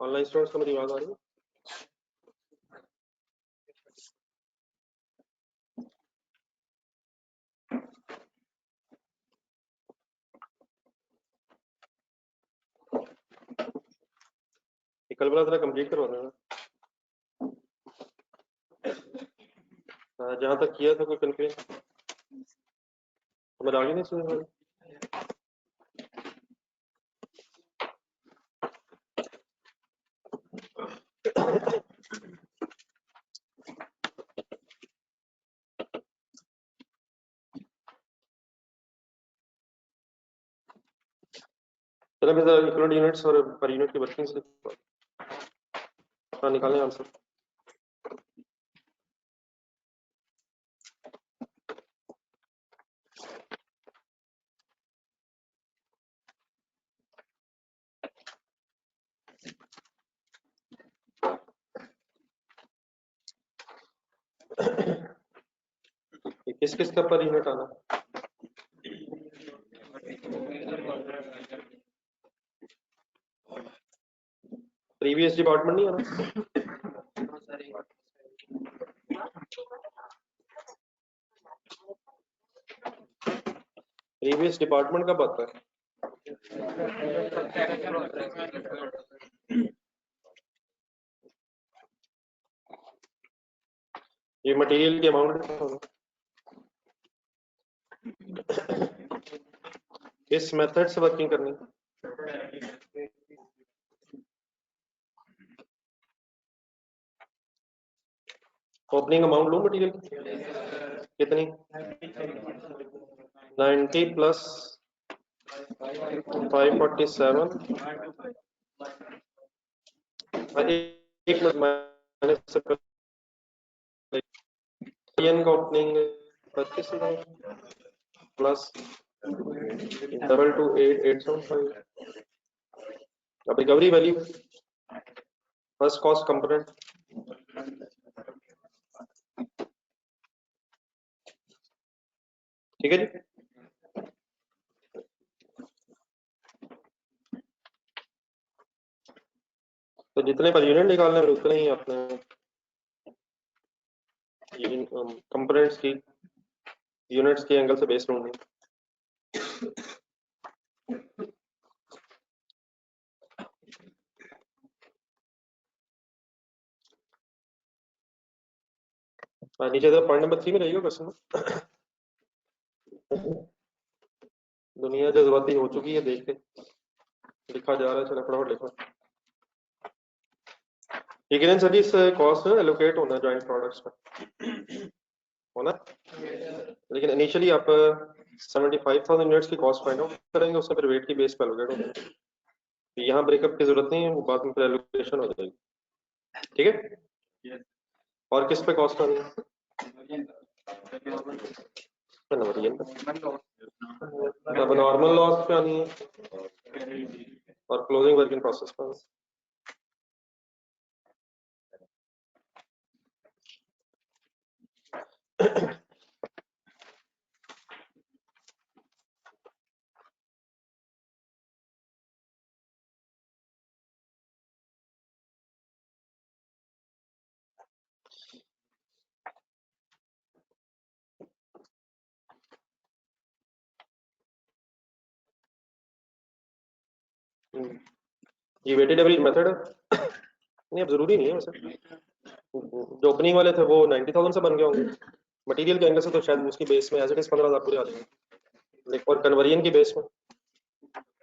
Online students को मेरी आवाज आ रही है? कल वाला जरा कंप्लीट करवा देना। जहाँ तक किया था कोई कंफ्यूजन हमें आगे नहीं सुन। चलो फिर इक्वलेंट यूनिट्स और पर यूनिट की वर्किंग से निकालें आंसर। किस किस का पर यूनिट आना? प्रीवियस डिपार्टमेंट नहीं आना? प्रीवियस डिपार्टमेंट कब आता है? ये मटेरियल की अमाउंट किस मेथड से वर्किंग करनी? ओपनिंग अमाउंट लो मटेरियल कितनी? 90 प्लस 547 एक मिनट मैंने का ओपनिंग 25,000 प्लस 228875। अब recovery value first cost component ठीक है जी। तो जितने पर यूनिट निकालने हैं उतने ही अपने कंपोनेंट्स की यूनिट्स के एंगल से बेस्ड होंगे। नीचे तो पॉइंट नंबर 3 में रहिएगा क्वेश्चन। दुनिया जज्बाती हो चुकी है, देख के लिखा जा रहा है। चलो फटाफट लिखो। इग्रेन सर्विस कॉस्ट एलोकेट होना जॉइंट प्रोडक्ट्स में होना, लेकिन इनिशियली आप 75,000 यूनिट्स की कॉस्ट फाइंड आउट करेंगे, उसमें फिर वेट की बेस पे एलोकेट होगा। तो यहाँ ब्रेकअप की जरूरत नहीं है, वो बाद में फिर एलोकेशन हो जाएगी। ठीक है। और किस पे कॉस्ट आनी है? अब नॉर्मल लॉस पे आनी है और क्लोजिंग वर्क इन प्रोसेस पे। ये वेटेड एवरेज मेथड है। नहीं अब जरूरी नहीं है वैसे। जो ओपनिंग वाले थे वो 90,000 से बन गए होंगे। मटेरियल के एंगल से तो शायद उसकी बेस में एज इट इज 15,000 पूरे आ जाएंगे, और कन्वर्जन की बेस में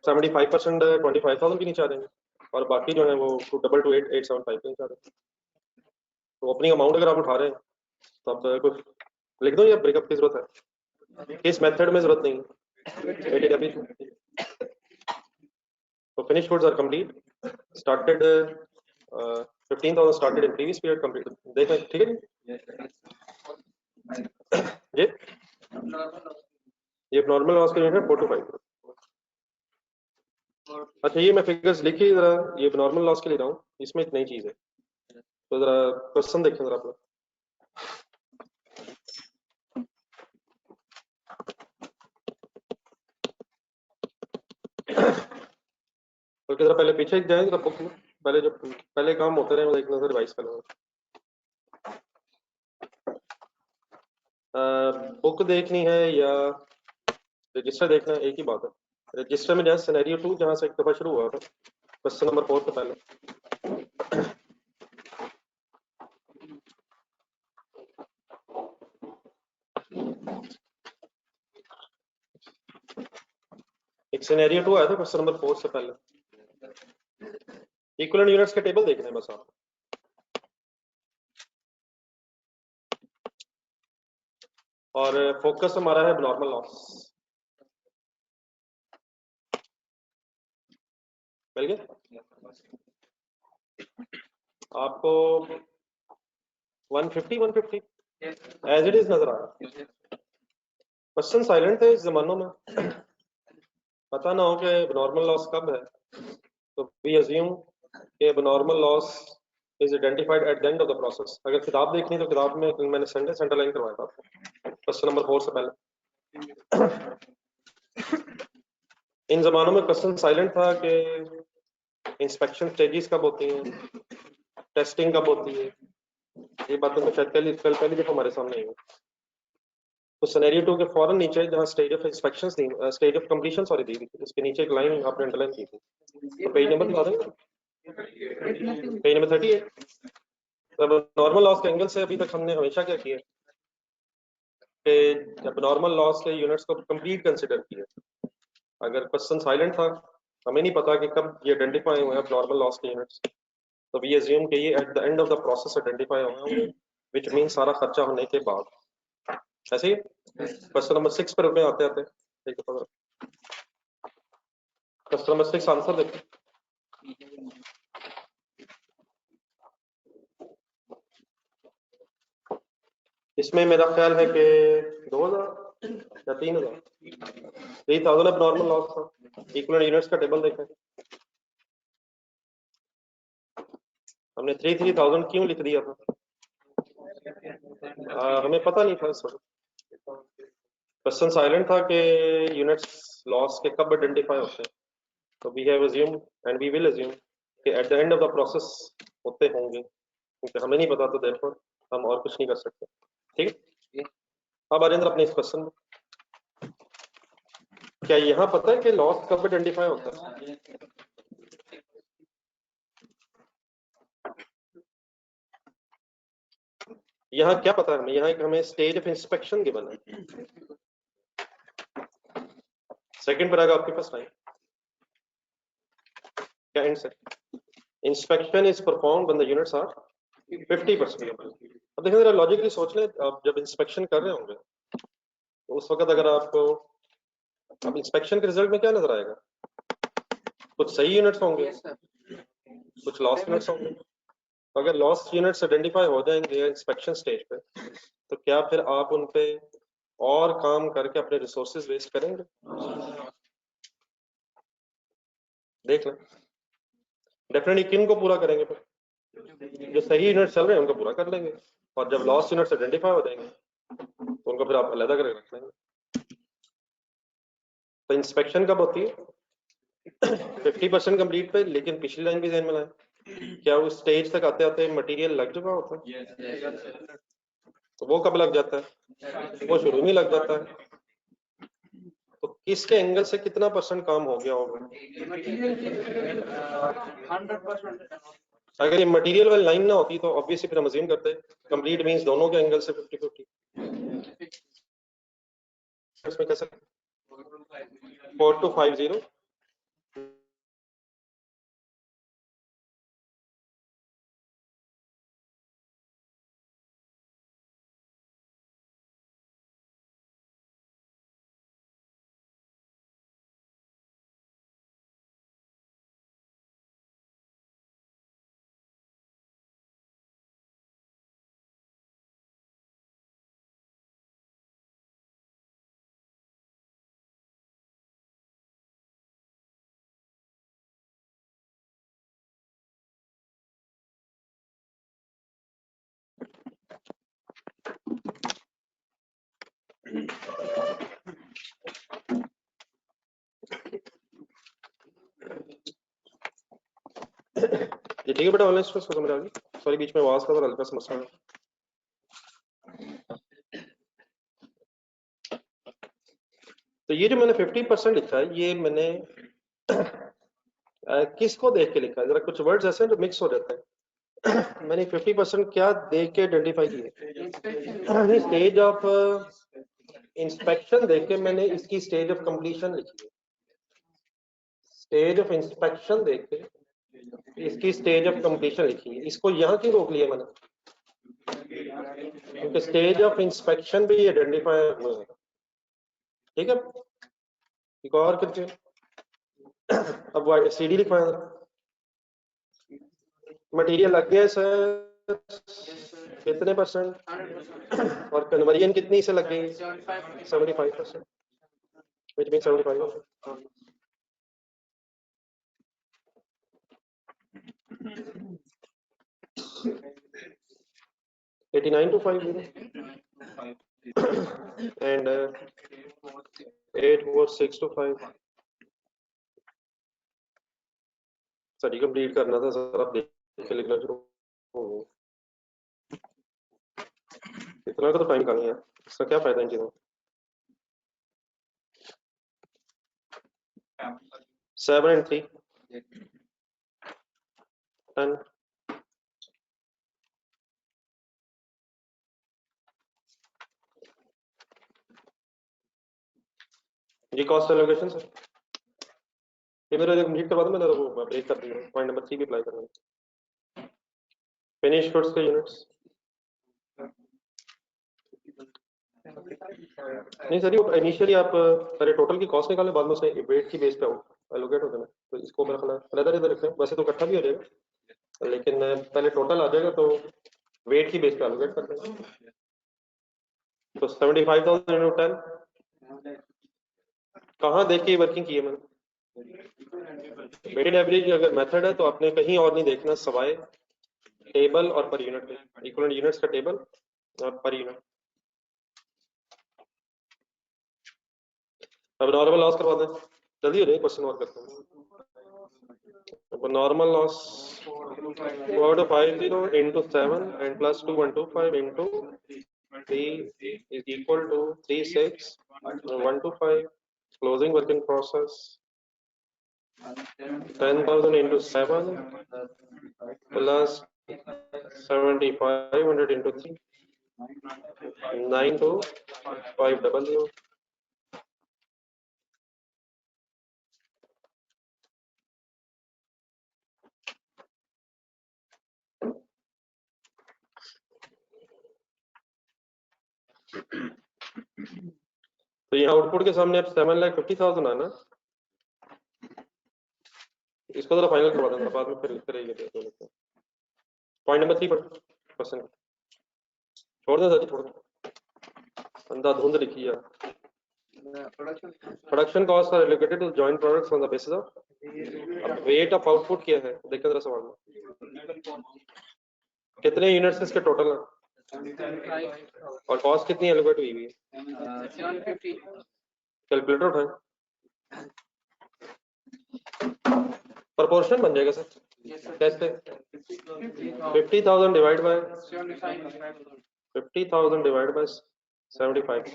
75% 25,000 के नीचे आ जाएंगे, और बाकी जो है वो 2228875 के नीचे आ जाएंगे। तो ओपनिंग अमाउंट अगर आप उठा रहे हैं तो आप कुछ लिख दो, या ब्रेकअप की जरूरत है? इस मेथड में जरूरत नहीं है। तो finish goods are complete started 15,000 started in previous period complete. देखें ठीक है जी। ये नॉर्मल लॉस के यूनिट है 4 to 5। अच्छा ये मैं फिगर्स लिखी जरा, ये नॉर्मल लॉस के लिए रहा हूँ, इसमें एक नई चीज है। तो जरा क्वेश्चन देखें जरा आप लोग। तो जरा पहले पीछे जाए जरा बुक में। पहले जो पहले काम होते रहे वो एक नजर रिवाइज कर लो। बुक देखनी है या रजिस्टर देखना है, एक ही बात है। रजिस्टर में जहाँ सिनेरियो 2 जहाँ से एक दफा शुरू हुआ था क्वेश्चन नंबर 4 से पहले, एक सिनेरियो 2 आया था क्वेश्चन नंबर 4 से पहले। इक्विवेलेंट यूनिट्स के टेबल देखने हैं बस आप। और फोकस हमारा है नॉर्मल लॉस। मिल गया आपको 150 150 एज इट इज नजर आ रहा है। क्वेश्चन साइलेंट थे इस जमानों में, पता ना हो कि नॉर्मल लॉस कब है, तो वी अज्यूम कि normal loss is identified eight the end of the process. अगर किताब देखनी तो किताब में मैंने सेंटर लाइन करवाया था आपको क्वेश्चन नंबर 4 से पहले। इन जमानों में क्वेश्चन साइलेंट था कि इंस्पेक्शन स्टेजेस कब होती हैं, टेस्टिंग कब होती है, ये बातें तो शायद पहली दफा हमारे सामने आई है। तो सिनेरियो 2 के फौरन नीचे जहाँ स्टेज ऑफ इंस्पेक्शन थी, स्टेज ऑफ कंप्लीशन सॉरी दी थी, उसके नीचे एक लाइन आपने अंडरलाइन की थी। तो पेज नंबर बता देंगे, पेज नंबर 38। तब नॉर्मल लॉस के एंगल से अभी तक हमने हमेशा क्या किया कि जब नॉर्मल लॉस के यूनिट्स को कंप्लीट कंसिडर किया। अगर क्वेश्चन साइलेंट था, हमें नहीं पता कि कब ये आइडेंटिफाई हुए हैं नॉर्मल लॉस के यूनिट्स, तो वी अज्यूम कि ये eight the end of the process identify हुए होंगे, व्हिच मीन सारा खर्चा होने के बाद। ऐसे ही क्वेश्चन नंबर 6 पर आते आते क्वेश्चन नंबर 6 आंसर देखो। इसमें मेरा ख्याल है कि 2000 या 3000 3000 अब नॉर्मल लॉस था। इक्विवेलेंट यूनिट्स का टेबल देखा, हमने 3000 क्यों लिख दिया था? हमें पता नहीं था इस वक्त, क्वेश्चन साइलेंट था कि यूनिट्स लॉस के कब आइडेंटिफाई होते हैं, तो we have assume and we will assume कि at the end of the process होते होंगे, क्योंकि हमें नहीं पता तो देयरफॉर हम और कुछ नहीं कर सकते। ठीक है, अब अरिंदर अपने इस क्वेश्चन में, क्या यहाँ पता है कि लॉस कब आइडेंटिफाई होता है? यहाँ क्या पता है हमें? यहाँ एक हमें स्टेज ऑफ इंस्पेक्शन गिवन है, सेकंड पैराग्राफ आपके पास टाइम क्या एंड से inspection is performed when the units are 50%। अब देखिए जरा लॉजिकली सोच लें, आप जब इंस्पेक्शन कर रहे होंगे तो उस वक्त अगर आपको, अब इंस्पेक्शन के रिजल्ट में क्या नजर आएगा? कुछ सही यूनिट्स होंगे, कुछ लॉस यूनिट्स होंगे। तो अगर लॉस यूनिट्स आइडेंटिफाई हो जाएंगे इंस्पेक्शन स्टेज पे, तो क्या फिर आप उन पे और काम करके अपने रिसोर्सेज वेस्ट करेंगे? देख लें, डेफिनेटली किन को पूरा करेंगे फिर? जो सही यूनिट चल रहे हैं उनको पूरा कर लेंगे, और जब लॉस यूनिट्स आइडेंटिफाई हो जाएंगे तो उनको फिर आप अलग करके रख लेंगे। तो इंस्पेक्शन कब होती है? 50% कंप्लीट पे, लेकिन पिछली लाइन भी ध्यान में लाएं, क्या उस स्टेज तक आते आते मटेरियल लग चुका होता है? तो वो कब लग जाता है? वो शुरू में लग जाता है। तो किसके एंगल से कितना परसेंट काम हो गया होगा? 100%। अगर ये मटेरियल वाली लाइन ना होती तो ऑब्वियसली फिर हम अज्यूम करते कंप्लीट मींस दोनों के एंगल से 50-50। इसमें कैसे 4250 ये ठीक है बेटा, ऑनलाइन स्टूडेंट्स को समझ आ गई? सॉरी बीच में आवाज का थोड़ा हल्का समस्या है। तो ये जो मैंने 50% लिखा है, ये मैंने किसको देख के लिखा है? जरा कुछ वर्ड्स ऐसे हैं जो मिक्स हो जाते हैं। मैंने 50% क्या देख के आइडेंटिफाई किए? स्टेज ऑफ इंस्पेक्शन देख के मैंने इसकी स्टेज ऑफ कंप्लीशन लिखी है। स्टेज ऑफ इंस्पेक्शन देख के इसकी स्टेज ऑफ कंप्लीशन लिखी है। इसको यहाँ क्यों रोक लिया मैंने? क्योंकि स्टेज ऑफ इंस्पेक्शन भी आइडेंटिफाई हुए हैं। ठीक है, एक और करके अब सीडी लिखवाएं। मटेरियल लग गया सर कितने %? और कन्वर्जन कितनी से लग गई? 75%, which means 75%. 89 to 50 and 846 to 5. Study complete करना था सर, आप देख के लिखना शुरू। इतना का तो टाइम कम है, इसका क्या फायदा इन चीजों? 7 and 3 10. जी कॉस्ट एलोकेशन सर, ये मेरा कंप्लीट करवा दो, मैंने वो ब्रेक कर दिया। पॉइंट नंबर 3 भी अप्लाई करना है। फिनिश गुड्स के यूनिट्स नहीं सर, ये इनिशियली आप पहले टोटल की कॉस्ट निकालें, बाद में उसे वेट की बेस पे एलोकेट हो जाना। तो इसको मेरा ख्याल अलग इधर रखें, वैसे तो इकट्ठा भी हो जाएगा लेकिन पहले टोटल आ जाएगा तो वेट की बेस पे एलोकेट कर देंगे। तो 75,000 into 10 कहाँ देख के वर्किंग की है मैंने? वेटेड एवरेज अगर मेथड है तो आपने कहीं और नहीं देखना सवाए टेबल और पर यूनिट में, इक्विवेलेंट यूनिट्स का टेबल और पर यूनिट। अब नॉर्मल लॉस करवा दें, जल्दी हो जाए, क्वेश्चन और करते हैं। Normal loss 450 into 7 and plus 2125 into 3 is equal to 36,125. Closing work in process 10,000 into 7 plus 7,500 into 3 92500. तो ये आउटपुट के सामने अब 7,50,000 आना, इसको जरा फाइनल करवा देना, बाद में फिर करेंगे। पॉइंट नंबर 3% छोड़ दें सर, छोड़ दें, अंधाधुंध लिखी है। Production cost are allocated to joint products on the basis of weight of output किया है। देखिए जरा सवाल में कितने यूनिट्स इसके टोटल है और कॉस्ट कितनी एलोकेट हुई है? 750। कैलकुलेटर उठाएं, प्रोपोर्शन बन जाएगा सर। कैसे? 50,000 divide by 50,000 divide by 75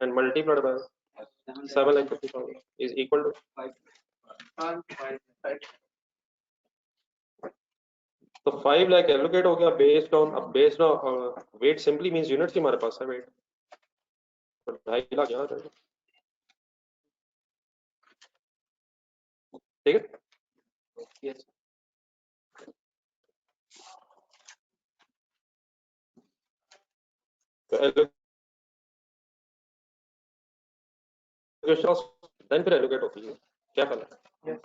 and multiplied by 7,50,000 is equal to 5. तो 5 लाख एलोकेट हो गया बेस्ड ऑन, अब based on weight simply means units ही हमारे पास है वेट, तो 2.5 लाख यहाँ जाएगा। ठीक है, यस तो देन फिर एलोकेट होती है, क्या करना है?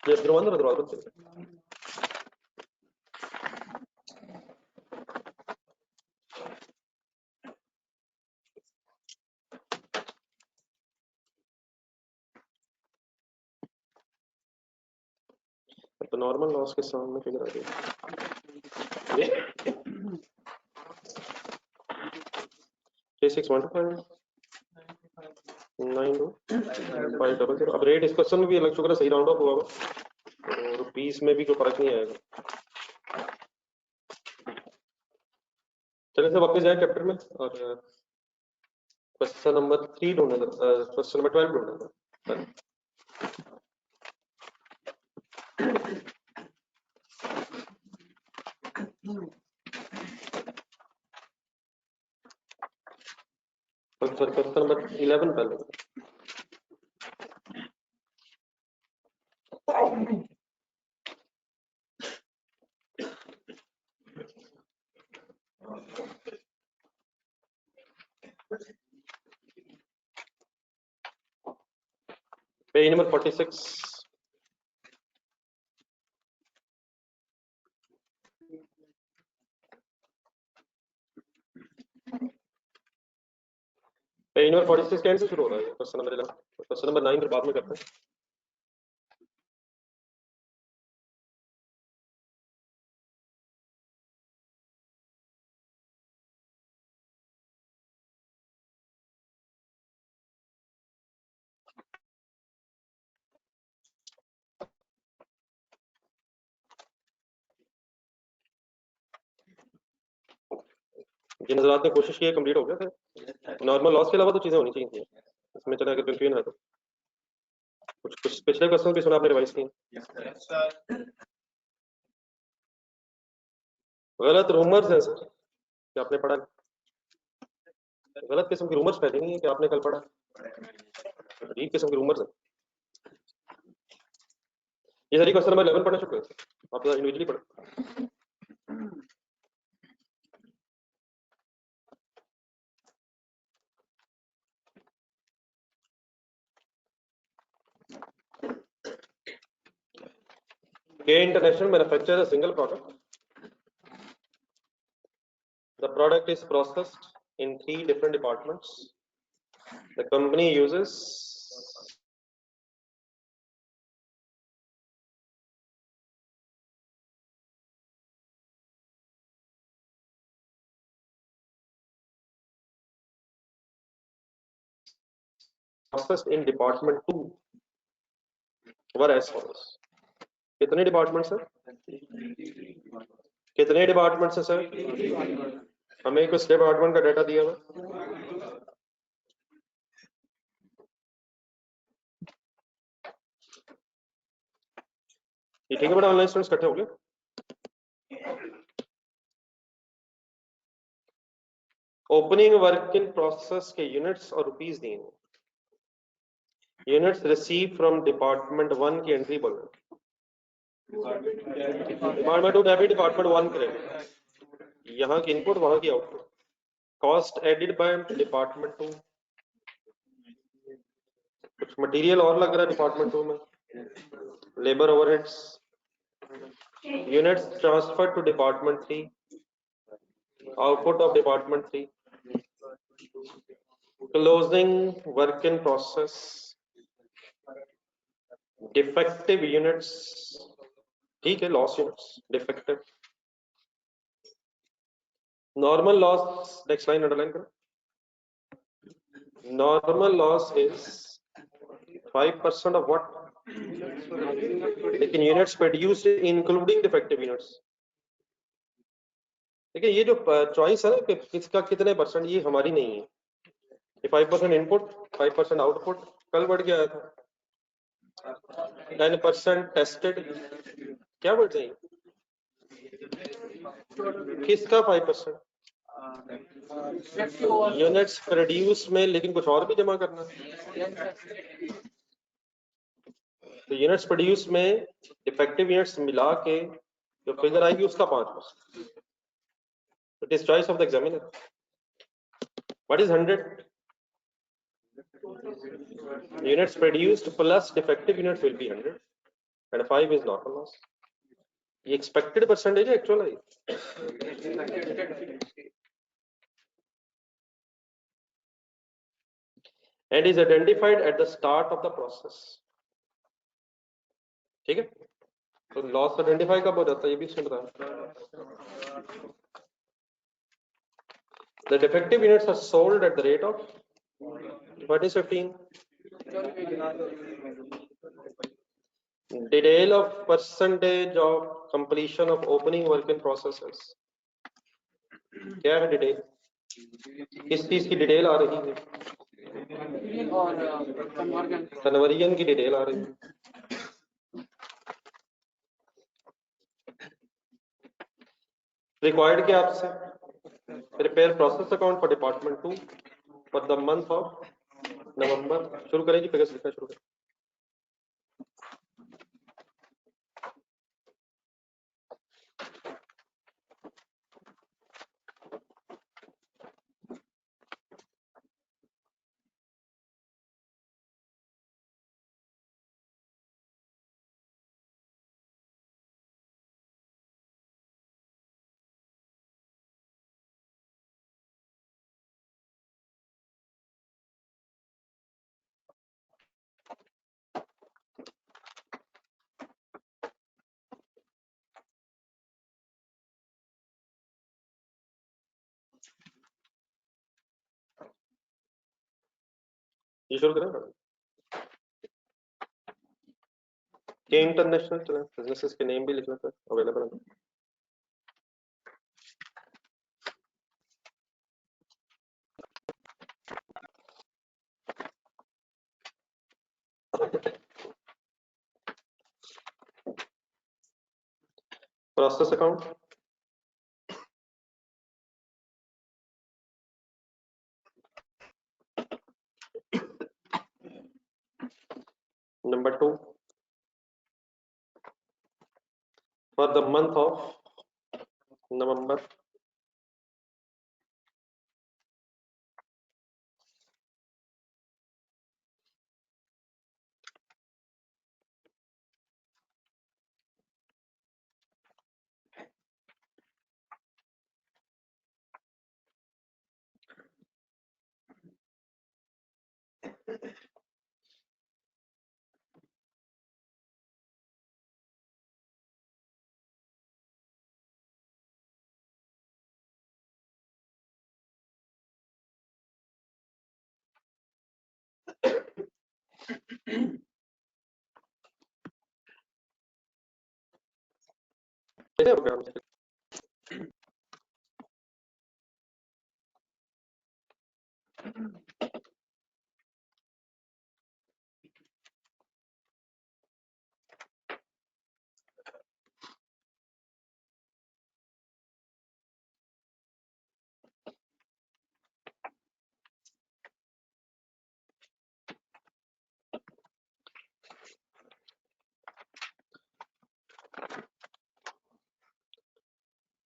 ये दरवाजा बंद करो। तो नॉर्मल लॉस के सामने फिगर आ गई 3615 92 500। अब रेट इस क्वेश्चन में भी अलग, शुक्र है सही राउंड ऑफ हुआ होगा। तो रुपीस में भी कोई फर्क नहीं आएगा। चलिए से वापस जाए चैप्टर में और क्वेश्चन नंबर 3 ढूंढने क्वेश्चन नंबर 12 ढूंढने। क्वेश्चन नंबर 11 पहले। Page number 46। पेज नंबर 46 कैसे शुरू हो रहा है क्वेश्चन नंबर 11। क्वेश्चन नंबर 9 फिर बाद में करते हैं। ये नजरात ने कोशिश की है, कंप्लीट हो गया था। नॉर्मल लॉस के अलावा तो चीजें होनी चाहिए इसमें। चला अगर कंफ्यूजन है तो कुछ पिछले क्वेश्चन भी सुना आपने रिवाइज किए। गलत रूमर्स है सर कि आपने पढ़ा। गलत किस्म की रूमर्स फैली नहीं है कि आपने कल पढ़ा। अजीब किस्म की रूमर्स है। ये सारी क्वेश्चन नंबर 11 पढ़ना शुरू करें आप इंडिविजुअली पढ़ो। K International manufactures a single product. The product is processed in 3 different departments. The company uses processed in department 2 were as follows. कितने डिपार्टमेंट्स है? कितने डिपार्टमेंट्स है सर? हमें कुछ डिपार्टमेंट का डाटा दिया हुआ। ये ठीक है बेटा, ऑनलाइन स्टूडेंट्स इकट्ठे हो गए। ओपनिंग वर्क इन प्रोसेस के यूनिट्स और रुपीस दिए। यूनिट्स रिसीव फ्रॉम डिपार्टमेंट 1 की एंट्री बोल रहे। Department 2 debit, department 1 credit. यहाँ की इनपुट वहां की output. Cost added by department 2। कुछ मटेरियल और लग रहा है डिपार्टमेंट 2 में। Labour overheads. Units transfer to department 3। Output of department 3। Closing work in process. Defective units. ठीक है, loss units defective. Normal loss next line underline करो। Normal loss is 5% of what? लेकिन units produced including defective units. देखिए ये जो choice है ना कि किसका कितने परसेंट, ये हमारी नहीं है। ये 5% इनपुट 5% आउटपुट कल बढ़ गया था। 10% टेस्टेड। क्या बढ़ जाएगी? किसका 5%? यूनिट्स प्रोड्यूस में, लेकिन कुछ और भी जमा करना। तो यूनिट्स प्रोड्यूस में डिफेक्टिव यूनिट्स मिला के जो फिगर आएगी उसका 5%। It is choice of the examiner. What is 100? Units produced plus defective units will be 100 and 5 is normal loss. ये expected percentage है, actual है। And is identified at the start of the process. ठीक है, तो loss identify कब हो जाता है ये भी सुन रहा है। The defective units are sold at the rate of what is 15? Detail of percentage of completion of opening work in processes, क्या है डिटेल, किस चीज की डिटेल आ रही है? कन्वर्जन की डिटेल आ रही है। रिक्वायर्ड क्या आपसे? Prepare process account for department 2 for the month of नवंबर। शुरू करेंगे, फिगर्स लिखना शुरू करें। ये शुरू करें। के इंटरनेशनल चलें, बिजनेसेस के नेम भी लिख लेते हैं, अवेलेबल है। Process account, number 2 for the month of November.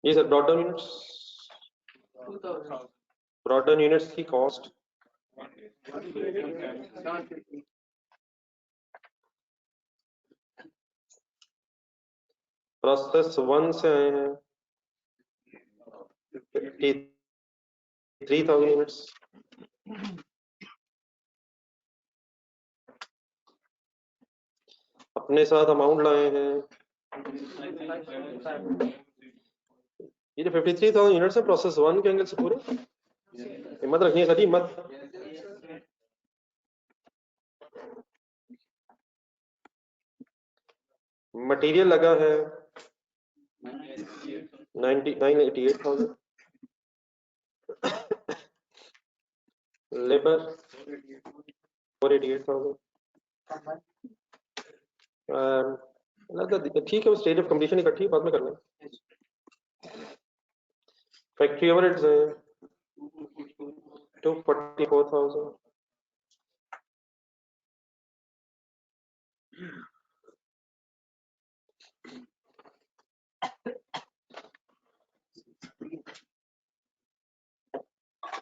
ये sir broadband units, broadband units की कॉस्ट प्रोसेस 1 से आए हैं 53,000 यूनिट्स। अपने साथ अमाउंट लाए हैं, ये जो 53,000 यूनिट्स है प्रोसेस 1 के एंगल से पूरे, हिम्मत रखनी है, कभी मत। मटेरियल लगा है 88,000, लेबर 488,000। ठीक है, वो स्टेज ऑफ कंप्लीशन इकट्ठी बाद में कर लेंगे। फैक्ट्री ओवरहेड्स है 244,000।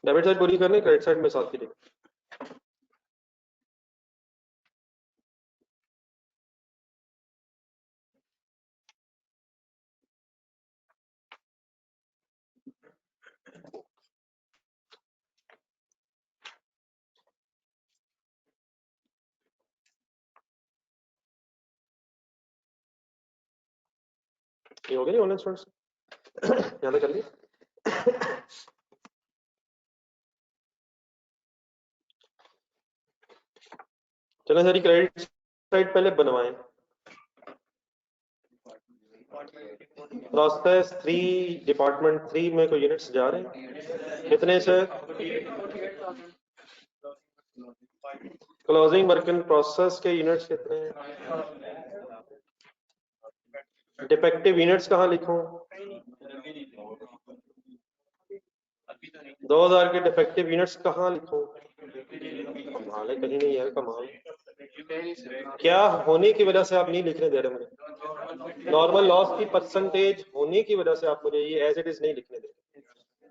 डेबिट साइड पूरी करनी, क्रेडिट साइड में साथ की देंगे। ये हो गया ऑनलाइन स्टूडेंट्स, यहाँ तक कर लिया। चलो सारी क्रेडिट साइड पहले बनवाएं। प्रोसेस 3 डिपार्टमेंट 3 में कोई यूनिट्स जा रहे हैं, कितने से? क्लोजिंग वर्क इन प्रोसेस के यूनिट्स कितने हैं? डिफेक्टिव यूनिट्स कहाँ लिखूं? 2000 के डिफेक्टिव यूनिट्स कहाँ लिखूं? कमाल है, कहीं नहीं है, कमाल। क्या होने की वजह से आप नहीं लिखने दे रहे मुझे? नॉर्मल लॉस की परसेंटेज होने की वजह से आप मुझे ये एज इट इज नहीं लिखने दे रहे।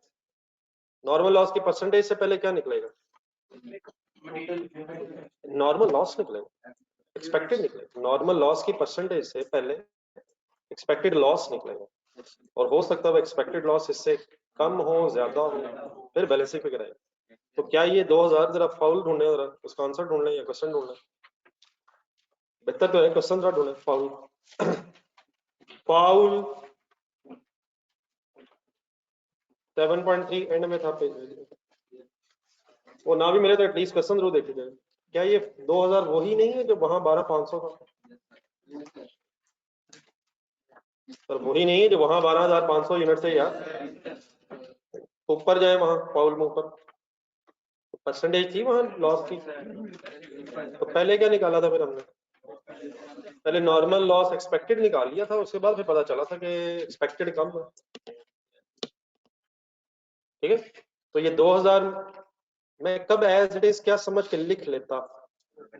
नॉर्मल लॉस की परसेंटेज से पहले क्या निकलेगा? नॉर्मल लॉस निकलेगा, एक्सपेक्टेड निकलेगा। नॉर्मल लॉस की परसेंटेज से पहले एक्सपेक्टेड लॉस निकलेगा, और हो सकता है एक्सपेक्टेड लॉस इससे कम हो, ज्यादा हो, फिर बैलेंसिंग फिगर आएगा। तो क्या ये 2000 जरा फाउल ढूंढे, जरा उसका आंसर ढूंढ लें या क्वेश्चन ढूंढ लें? बेहतर तो है क्वेश्चन जरा ढूंढे। फाउल फाउल 7.3 एंड में था पेज, वो ना भी मिले तो एटलीस्ट क्वेश्चन जरूर देखे जाए। क्या ये 2000 वही नहीं है जो वहां 12500 था? पर वही नहीं है जो वहां 12500 यूनिट से यार ऊपर जाए, वहां फाउल में ऊपर परसेंटेज थी वहां लॉस की। तो पहले क्या निकाला था फिर हमने? पहले नॉर्मल लॉस एक्सपेक्टेड निकाल लिया था, उसके बाद फिर पता चला था कि एक्सपेक्टेड कम है। ठीक है, तो ये 2000 मैं कब एज इट इज क्या समझ के लिख लेता?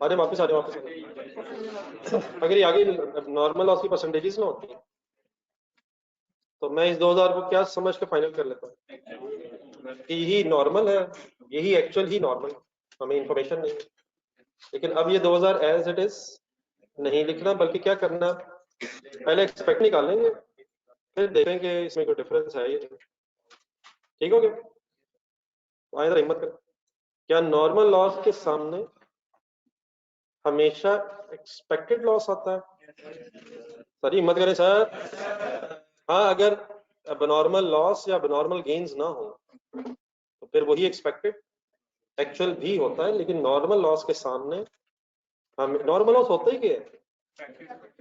अरे वापस आ जाओ, वापस आ जाओ। अगर ये आगे नॉर्मल लॉस की परसेंटेजेस ना होती तो मैं इस 2000 को क्या समझ के फाइनल कर लेता कि यही नॉर्मल है, यही एक्चुअल ही नॉर्मल, हमें इंफॉर्मेशन नहीं है। लेकिन अब ये 2000 एज इट इज नहीं लिखना, बल्कि क्या करना, पहले एक्सपेक्ट निकालेंगे, फिर देखेंगे इसमें कोई डिफरेंस है ये। ठीक हो गया? आए जरा हिम्मत कर। क्या नॉर्मल लॉस के सामने हमेशा एक्सपेक्टेड लॉस आता है? सर हिम्मत करें सर। हाँ, अगर abnormal लॉस या abnormal गेन्स ना हो तो फिर वही एक्सपेक्टेड एक्चुअल भी होता है, लेकिन नॉर्मल लॉस के सामने हम नॉर्मल लॉस होता ही क्या है,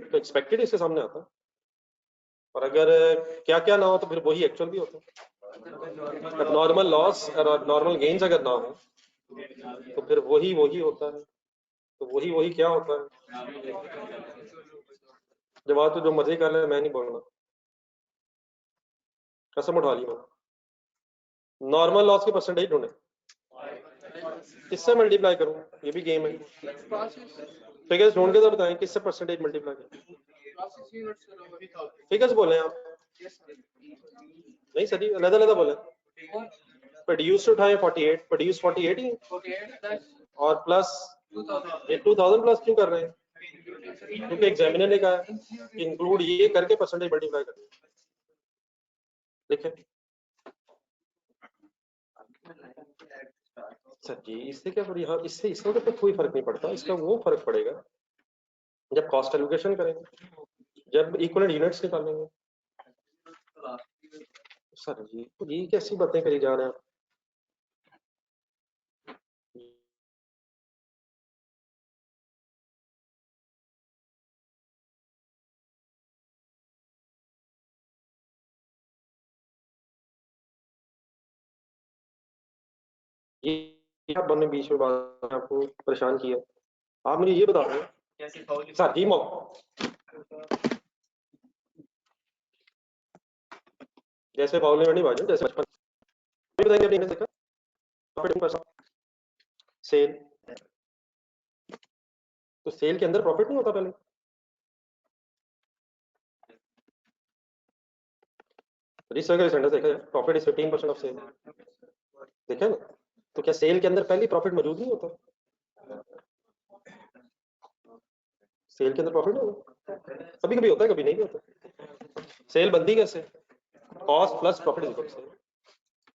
तो एक्सपेक्टेड इसके सामने आता है। और अगर क्या क्या ना हो तो फिर वही एक्चुअल भी होता है। नॉर्मल लॉस और नॉर्मल गेन्स अगर ना हो तो फिर वही वही होता है। तो वही वही क्या होता है? जवाब तो जो मर्जी कर ले, मैं नहीं बोलना, कसम उठा ली मैंने। नॉर्मल लॉस की परसेंटेज ढूंढे, किससे मल्टीप्लाई करूं? ये भी गेम है। फिगर्स ढूंढ के तो बताएं किससे परसेंटेज मल्टीप्लाई करें। फिगर्स बोले आप? नहीं सर, अलग अलग बोले। प्रोड्यूस उठाए 48, प्रोड्यूस 48 ही और प्लस ये 2000 प्लस क्यों कर रहे हैं? क्योंकि एग्जामिनर ने कहा इंक्लूड ये करके परसेंटेज मल्टीप्लाई कर देखें। सर जी इससे क्या हाँ, इससे इसका तो कोई फर्क नहीं पड़ता, इसका वो फर्क पड़ेगा जब कॉस्ट एलोकेशन करेंगे, जब इक्विवेलेंट यूनिट्स निकालेंगे। सर जी ये कैसी बातें करी जा रहे हैं? ये आप बनने बीच में बात आपको परेशान किया, आप मुझे ये बता रहे सर जी जैसे फाउल नहीं बाजू, जैसे बचपन बताएंगे अपने देखा प्रॉफिट सेल, तो सेल के अंदर प्रॉफिट नहीं होता पहले? सेंटेंस देखा है, प्रॉफिट इज 15% ऑफ सेल, देखा ना? तो क्या सेल के अंदर पहले प्रॉफिट मौजूद नहीं होता? सेल के अंदर प्रॉफिट नहीं होता, कभी कभी होता है, कभी नहीं भी होता। सेल बनती कैसे? Cost plus profit is equal to sale.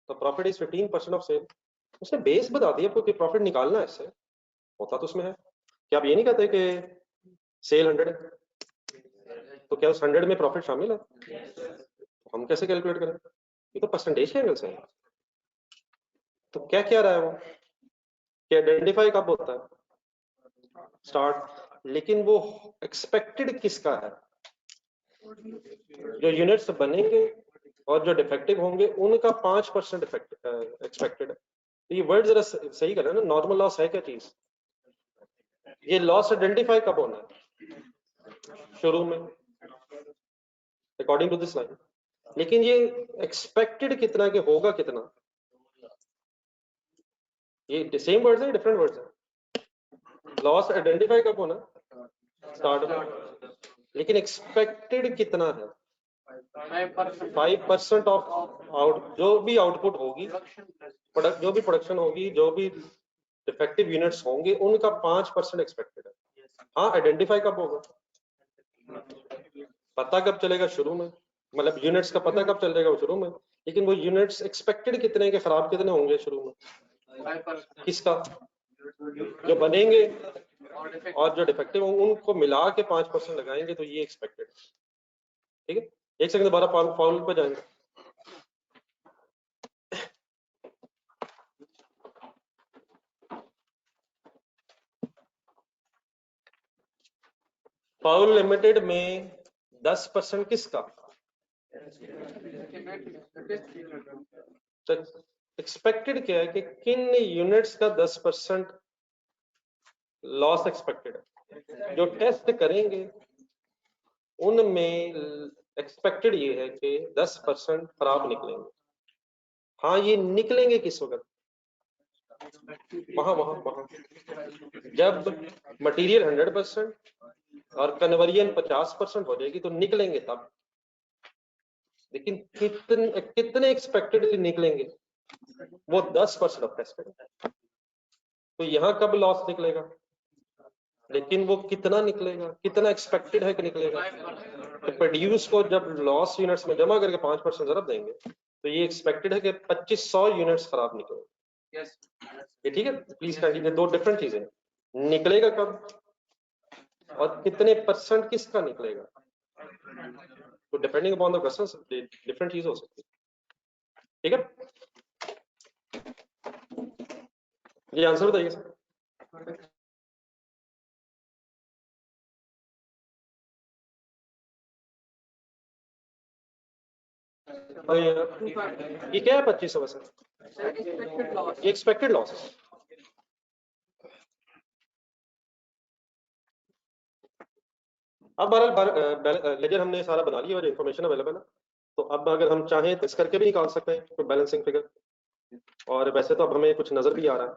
तो प्रॉफिट इज 15% ऑफ सेल, उसने बेस बता दिया आपको कि प्रॉफिट निकालना है इससे, होता तो उसमें है। क्या आप ये नहीं कहते कि सेल 100 है तो क्या उस 100 में प्रॉफिट शामिल है? तो हम कैसे कैलकुलेट करें? ये तो परसेंटेज के एंगल से है। तो क्या क्या रहा है वो कि आइडेंटिफाई कब होता है? स्टार्ट, लेकिन वो एक्सपेक्टेड किसका है? जो यूनिट्स बनेंगे और जो डिफेक्टिव होंगे उनका 5% एक्सपेक्टेड है। तो ये वर्ड जरा सही कर रहे हैं ना, नॉर्मल लॉस है क्या चीज? ये लॉस आइडेंटिफाई कब होना है? शुरू में, अकॉर्डिंग टू दिस लाइन। लेकिन ये एक्सपेक्टेड कितना के होगा कितना, ये सेम वर्ड्स है डिफरेंट वर्ड्स है? लॉस आइडेंटिफाई कब होना? स्टार्ट में। लेकिन एक्सपेक्टेड कितना है? 5% ऑफ आउट, जो भी आउटपुट होगी, जो भी प्रोडक्शन होगी, जो भी डिफेक्टिव यूनिट्स होंगे उनका 5% एक्सपेक्टेड है। हाँ, आइडेंटिफाई कब होगा? पता कब चलेगा? शुरू में। मतलब यूनिट्स का पता कब चलेगा? शुरू में। लेकिन वो यूनिट्स एक्सपेक्टेड कितने के, खराब कितने होंगे शुरू में? किसका? जो बनेंगे और जो डिफेक्टिव होंगे उनको मिला के 5% लगाएंगे तो ये एक्सपेक्टेड। ठीक है, एक सेकंड दोबारा फॉर्मूले पे जाएंगे। पाउल लिमिटेड में 10% किसका? तो एक्सपेक्टेड क्या है कि किन यूनिट्स का 10% लॉस एक्सपेक्टेड है? जो टेस्ट करेंगे उनमें एक्सपेक्टेड ये है कि 10% खराब निकलेंगे। हाँ, ये निकलेंगे किस वक्त? वहां वहां वहां जब मटेरियल 100% और कन्वर्जन 50% हो जाएगी तो निकलेंगे तब। लेकिन कितने एक्सपेक्टेड निकलेंगे? वो 10% ऑफ टेस्टेड। तो यहाँ कब लॉस निकलेगा? लेकिन वो कितना निकलेगा, कितना एक्सपेक्टेड है कि निकलेगा? तो प्रोड्यूस को जब लॉस यूनिट्स में जमा करके 5% जरूर देंगे तो ये एक्सपेक्टेड है कि 2500 यूनिट्स खराब निकलेंगे। ये ठीक है? Please continue. दो डिफरेंट चीजें, निकलेगा कब और कितने परसेंट किसका निकलेगा, तो depending upon the question different चीज हो सकती है। ठीक है, ये आंसर बताइए सर। ये क्या है 2500 वैसे? ये एक्सपेक्टेड लॉस। अब बहरहाल लेजर हमने सारा बना लिया और इन्फॉर्मेशन अवेलेबल है, तो अब अगर हम चाहें तो इस करके भी निकाल सकते हैं तो बैलेंसिंग फिगर। और वैसे तो अब हमें कुछ नजर भी आ रहा है,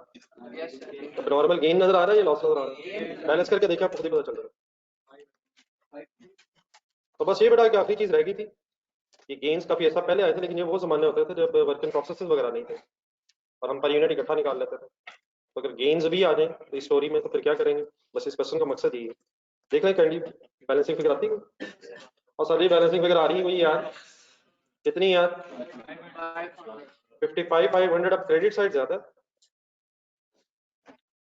तो नॉर्मल गेन नजर आ रहा है या लॉस नजर आ रहा है? बैलेंस करके देखा आपको खुद ही पता चल रहा है। तो बस ये बेटा कि आखिरी चीज रह गई थी। ये गेन्स काफी ऐसा पहले आए थे, लेकिन ये वो जमाने होते थे जब वर्किंग प्रोसेसेस वगैरह नहीं थे और हम पर यूनिट इकट्ठा निकाल लेते थे। तो अगर गेन्स भी आ जाए तो इस स्टोरी में तो फिर क्या करेंगे? बस इस क्वेश्चन का मकसद ये है। देख लें कैंडी, बैलेंसिंग फिगर आती है? और सर बैलेंसिंग फिगर आ रही है वही यार, कितनी यार? 55,500। अब क्रेडिट साइड ज्यादा,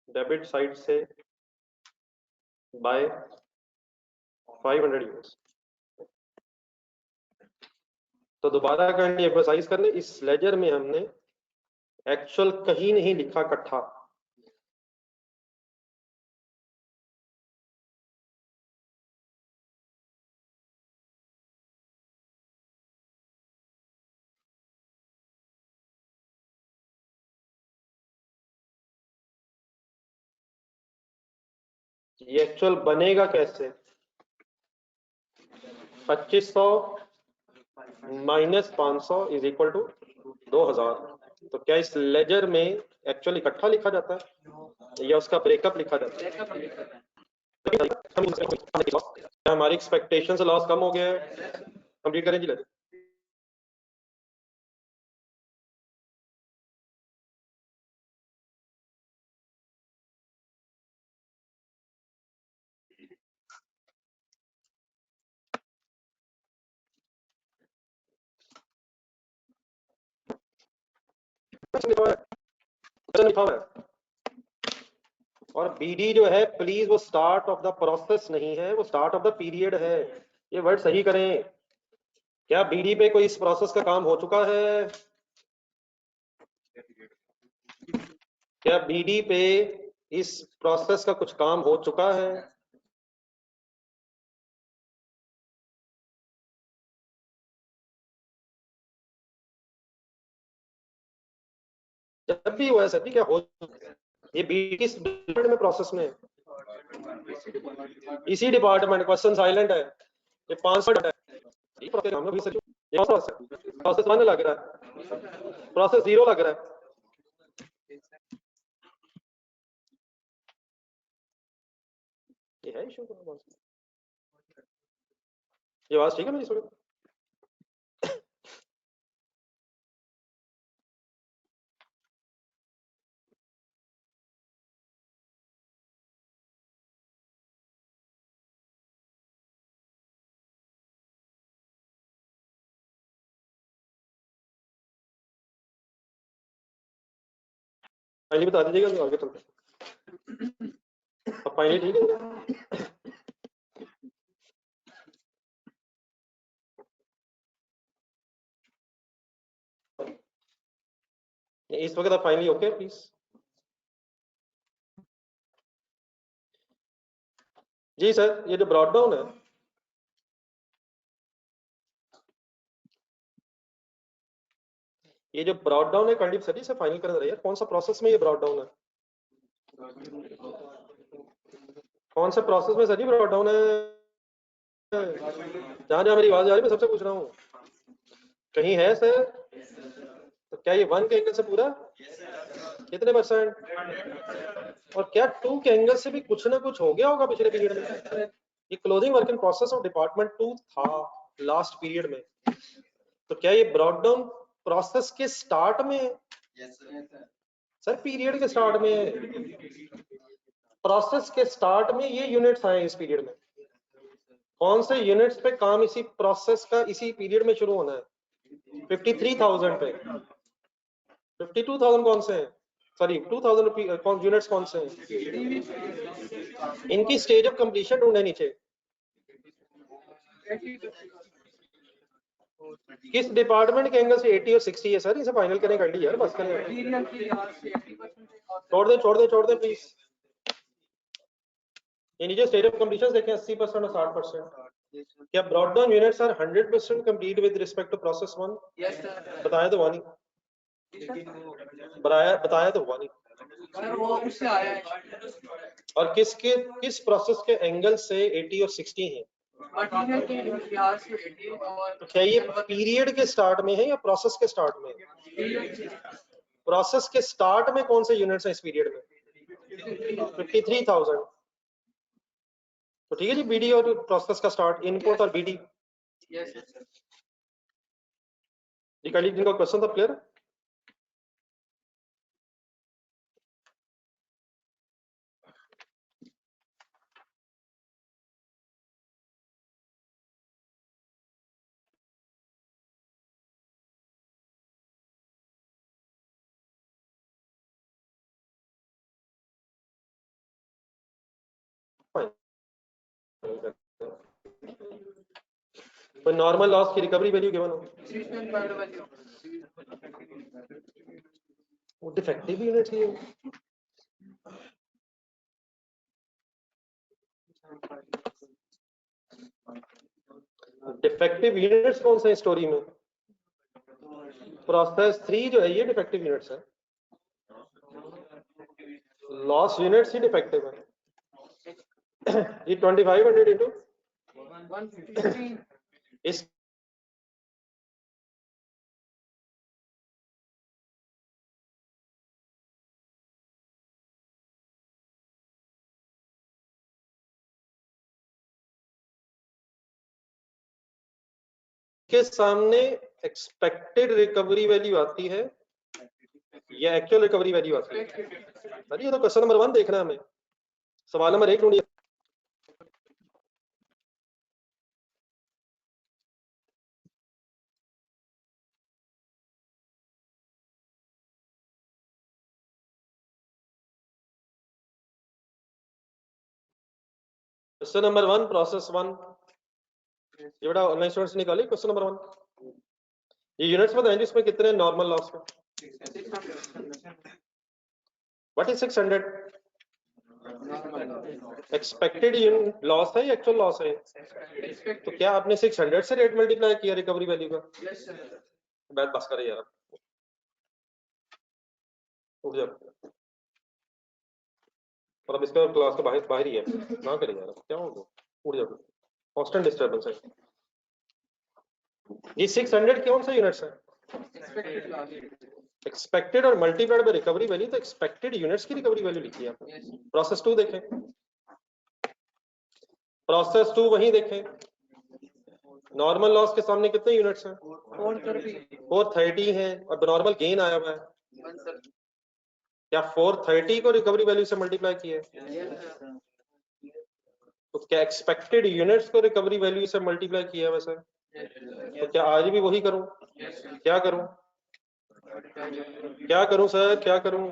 डेबिट साइड से बाय 500 यूनिट्स। तो दोबारा कैंडी एम्फसाइज कर ले, इस लेजर में हमने एक्चुअल कहीं नहीं लिखा इकट्ठा। ये एक्चुअल बनेगा कैसे? 2500 माइनस 500 इज इक्वल टू 2000। तो क्या इस लेजर में एक्चुअल इकट्ठा लिखा जाता है या उसका ब्रेकअप लिखा जाता है? हमारी एक्सपेक्टेशन से लॉस कम हो गया है। कंप्लीट करें जी लेजर। लिखा हुआ है और बीडी जो है प्लीज वो स्टार्ट ऑफ द प्रोसेस नहीं है, वो स्टार्ट ऑफ द पीरियड है। ये वर्ड सही करें। क्या बीडी पे कोई इस प्रोसेस का काम हो चुका है? क्या बीडी पे इस प्रोसेस का कुछ काम हो चुका है? जब भी हुआ है सर जी, क्या हो ये बी किस डिपार्टमेंट में प्रोसेस में है? इसी डिपार्टमेंट, क्वेश्चन साइलेंट है, ये 500 है, ये प्रोसेस हम लोग भी सर, ये प्रोसेस 1 लग रहा है, प्रोसेस 0 लग रहा है। ये है इशू, ये आवाज ठीक है मेरी? थोड़ी फाइनली बता दीजिएगा तो आगे चलते हैं। अब फाइनली ठीक है, इस वक्त आप फाइनली ओके प्लीज। जी सर, ये जो ब्रॉड डाउन है, ये जो ब्रॉड डाउन है कंडीप सर जी से फाइनल कर रही है, कौन सा प्रोसेस में ये ब्रॉड डाउन है? कौन सा प्रोसेस में सर जी ब्रॉड डाउन है? जहां जहां मेरी आवाज आ रही है मैं सबसे पूछ रहा हूँ, कहीं है सर? तो क्या ये 1 के एंगल से पूरा कितने %? और क्या 2 के एंगल से भी कुछ ना कुछ हो गया होगा पिछले पीरियड में? ये closing work in process of department 2 था लास्ट पीरियड में, तो क्या ये ब्रॉड डाउन प्रोसेस के स्टार्ट में? सर पीरियड के स्टार्ट में, प्रोसेस के स्टार्ट में ये यूनिट्स आए इस पीरियड में। कौन से यूनिट्स पे काम इसी प्रोसेस का इसी पीरियड में शुरू होना है? 53,000 पे। 52,000 कौन से हैं? सॉरी 2,000 कौन यूनिट्स कौन से हैं? इनकी स्टेज ऑफ कंप्लीशन ढूंढे नीचे। किस डिपार्टमेंट के एंगल से 80 और 60 है सर? इसे फाइनल करें कर ली यार, बस करें। छोड़ दे प्लीज। ये नीचे स्टेज ऑफ कंप्लीशन देखें, 80% और 60%। क्या brought down units are 100% complete with respect to process 1? Yes sir. बताया तो वानी, बताया तो वानी। वो उससे आया है। और किस प्रोसेस के एंगल से 80 और 60 है? मटेरियल के लिहाज से 80 और तो क्या ये पीरियड के स्टार्ट में है या प्रोसेस के स्टार्ट में? प्रोसेस के स्टार्ट में कौन से यूनिट्स हैं इस पीरियड में? 53,000। तो ठीक है जी, बीडी और प्रोसेस का स्टार्ट, इनपुट और बीडी। Yes sir. जी कल जिनका क्वेश्चन था क्लियर? कोई नॉर्मल लॉस की रिकवरी वैल्यू गिवन हो? वो डिफेक्टिव यूनिट ही है। डिफेक्टिव यूनिट्स कौन से स्टोरी में? प्रोसेस 3 जो है ये डिफेक्टिव यूनिट्स है, लॉस यूनिट्स ही डिफेक्टिव है। ये 2500 इंटू 153 इस के सामने एक्सपेक्टेड रिकवरी वैल्यू आती है या एक्चुअल रिकवरी वैल्यू आती है? अरे ये तो क्वेश्चन नंबर 1 देखना है हमें, सवाल नंबर 1 ढूंढिए। क्वेश्चन नंबर 1 प्रोसेस 1, ये बेटा ऑनलाइन स्टूडेंट्स निकालिए क्वेश्चन नंबर 1। ये यूनिट्स बताएं जिसमें कितने नॉर्मल लॉस में? What is 600? एक्सपेक्टेड लॉस है या एक्चुअल लॉस है? तो क्या आपने 600 से रेट मल्टीप्लाई किया रिकवरी वैल्यू का? Yes sir. बात बस करे यार। उठ जा। और अब इसका क्लास तो बाहर बाहर ही है ना, करेगा यार क्या होगा। उठ जा, कांस्टेंट डिस्टर्बेंस है। ये 600 कौन सा यूनिट्स है? Expected loss. एक्सपेक्टेड और मल्टीप्लाइड बाय रिकवरी वैल्यू, तो एक्सपेक्टेड यूनिट्स की रिकवरी वैल्यू लिखी है आपने। Yes. प्रोसेस 2 देखें, प्रोसेस 2 वही देखें। नॉर्मल लॉस के सामने कितने यूनिट्स हैं? 430. 430 हैं और नॉर्मल गेन आया हुआ है। 1 sir. क्या 430 को रिकवरी वैल्यू से मल्टीप्लाई किया है? Yes sir. तो क्या एक्सपेक्टेड यूनिट्स को रिकवरी वैल्यू से मल्टीप्लाई किया है वैसे? Yes sir. तो क्या आज भी वही करूं? Yes sir. क्या करूं? क्या करूं सर, क्या करूं?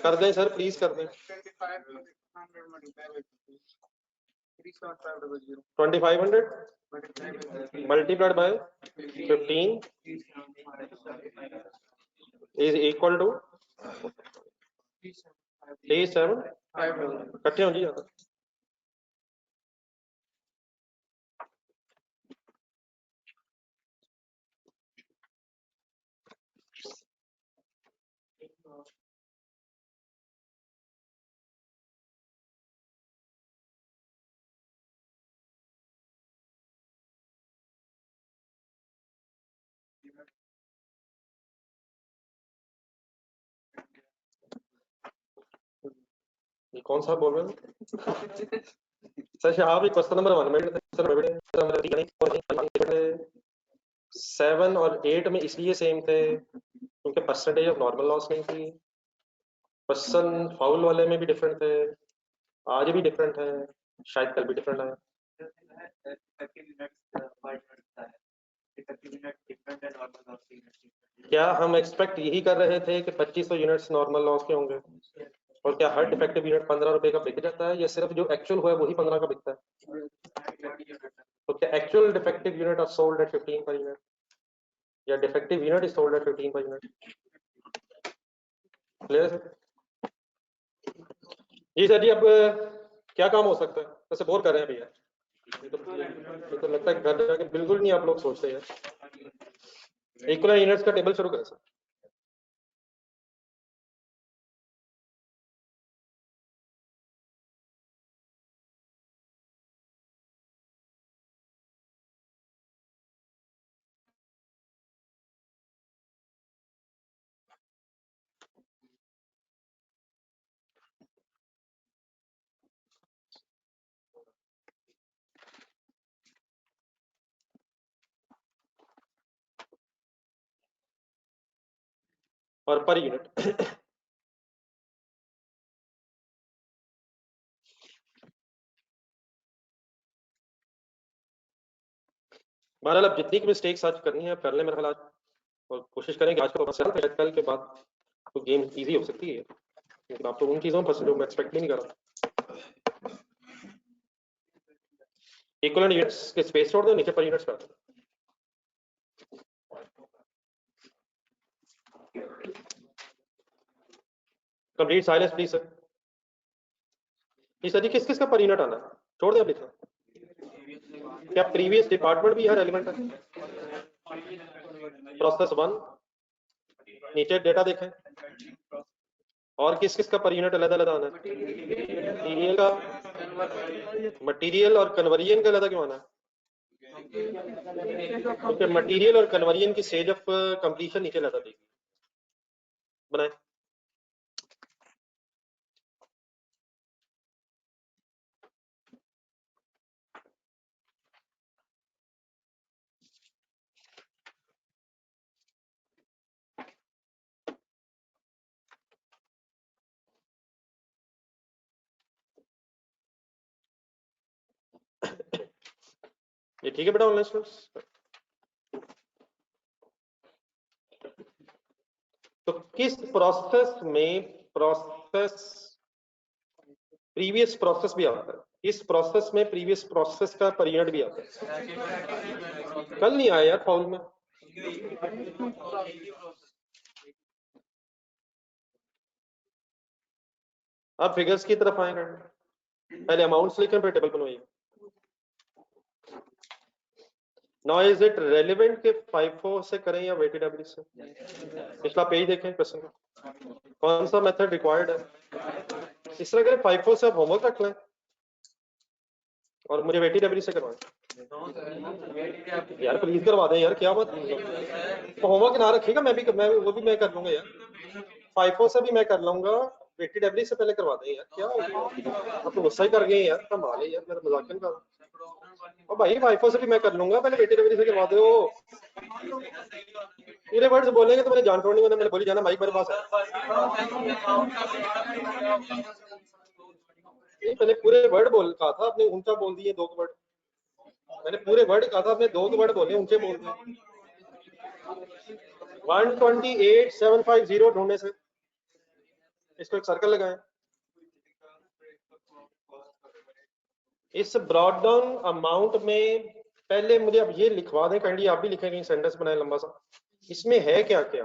कर दें सर, प्लीज कर दें। 2500 multiplied by 15 is equal to 37। इकट्ठे हो जी यहाँ। ये कौन सा बोल रहे हो सर? आप ही क्वेश्चन नंबर 1 में 7 और 8 में इसलिए सेम थे क्योंकि परसेंटेज ऑफ नॉर्मल लॉस नहीं थी। क्वेश्चन फाउल वाले में भी डिफरेंट थे, आज भी डिफरेंट है, शायद कल भी डिफरेंट है। क्या हम एक्सपेक्ट यही कर रहे थे कि 2500 यूनिट्स नॉर्मल लॉस के होंगे? और क्या हर डिफेक्टिव यूनिट 15 रुपए का बिक जाता है या सिर्फ जो एक्चुअल हुआ है वही 15 का बिकता है? तो क्या actual defective unit are sold at 15 per unit या defective unit is sold at 15 per unit? Clear है? जी सर जी, अब क्या काम हो सकता है? वैसे बोर कर रहे हैं भैया, ये तो लगता है घर जाके बिल्कुल नहीं आप लोग सोचते हैं। इक्विवेलेंट यूनिट्स का टेबल शुरू करें सर। और पर यूनिट बहरहाल अब जितनी की मिस्टेक्स आज करनी है कर ले मेरे ख्याल आज, और कोशिश करेंगे आज का कल के बाद तो गेम इजी हो सकती है, लेकिन आप तो उन चीजों में फंसे जो मैं एक्सपेक्ट भी नहीं कर रहा। इक्विवेलेंट यूनिट्स के स्पेस छोड़ दो, नीचे पर यूनिट्स कर दो। Complete silence please sir. Sir जी किस किस का पर यूनिट आना है? छोड़ दे अब लिखना। क्या प्रीवियस डिपार्टमेंट भी हर एलिमेंट है? प्रोसेस 1 नीचे डेटा देखें। और किस किस का पर यूनिट अलग अलग आना है? मटीरियल का, मटीरियल और कन्वर्जन का अलग क्यों आना है? क्योंकि मटीरियल और कन्वर्जन की स्टेज ऑफ कंप्लीशन नीचे लगा देगी। बनाए ये ठीक है बेटा ऑनलाइन स्टूडेंट्स? तो किस प्रोसेस में प्रोसेस प्रीवियस प्रोसेस भी आता है, इस प्रोसेस में प्रीवियस प्रोसेस का पर यूनिट भी आता है? कल नहीं आया यार फाउल में। आप फिगर्स की तरफ आएंगे, पहले अमाउंट्स लिखें फिर टेबल बनवाइए। नाउ इज इट रेलेवेंट के 5-4 से करें या वेटेड एवरेज से? पिछला पेज देखें क्वेश्चन का। कौन सा मेथड रिक्वायर्ड है? इस तरह करें 5-4 से आप होमवर्क रख लें और मुझे वेटी डबरी से करवाएं। यार प्लीज करवा दें यार, क्या बात, तो होमवर्क ना रखिएगा, मैं वो भी मैं कर लूंगा यार, 5-4 से भी मैं कर लूंगा, वेटी डबरी से पहले करवा दें यार, क्या हो गया, आप तो गुस्सा ही कर गए यार, कमाल है यार, मेरा मजाक नहीं कर। और भाई 5-4 से भी मैं कर लूंगा, पहले वेटी डबरी से करवा दो। पूरे वर्ड्स बोलेंगे तो मैंने जान छोड़नी, मैंने बोली जाना माइक मेरे पास है। नहीं, मैंने पूरे वर्ड बोल कहा था, आपने ऊंचा बोल दिए 2 वर्ड, मैंने पूरे वर्ड कहा था, आपने 2 वर्ड बोले ऊंचे बोल दिए। 128,750 ढूंढने से इसको एक सर्कल लगाएं। इस ब्रॉड डाउन अमाउंट में पहले मुझे अब ये लिखवा दें काइंडली, आप भी लिखें, कहीं सेंटेंस बनाए लंबा सा, इसमें है क्या क्या,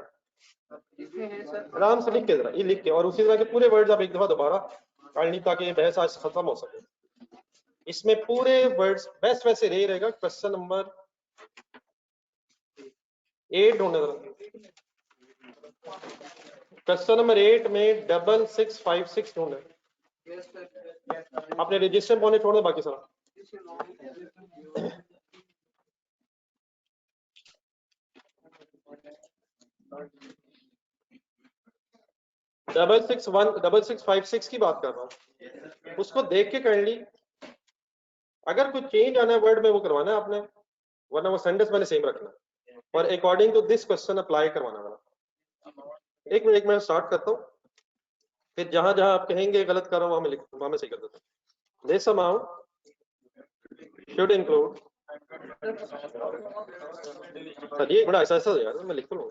आराम से लिख के जरा, ये लिख के, और उसी तरह के पूरे वर्ड्स आप एक दफा दोबारा काइंडली, ताकि बहस आज खत्म हो सके। इसमें पूरे वर्ड्स बेस्ट वैसे रहेगा। क्वेश्चन नंबर 8 ढूंढने जरा। क्वेश्चन नंबर 8 में 6656 ढूंढे। आपने रजिस्टर पॉइंट छोड़ दो, बाकी सारा 6656 की बात कर रहा हूँ, उसको देख के काइंडली अगर कोई चेंज आना है वर्ड में वो करवाना है आपने, वरना वो सेंटेंस मैंने सेम रखना और according to this question apply करवाना वाला। एक मिनट स्टार्ट करता हूँ, फिर जहां जहां आप कहेंगे गलत कर रहा हूँ वहां मैं सही कर देता हूँ। दिस अमाउंट शुड इंक्लूड, ये बड़ा ऐसा यार, मैं लिख लूँ,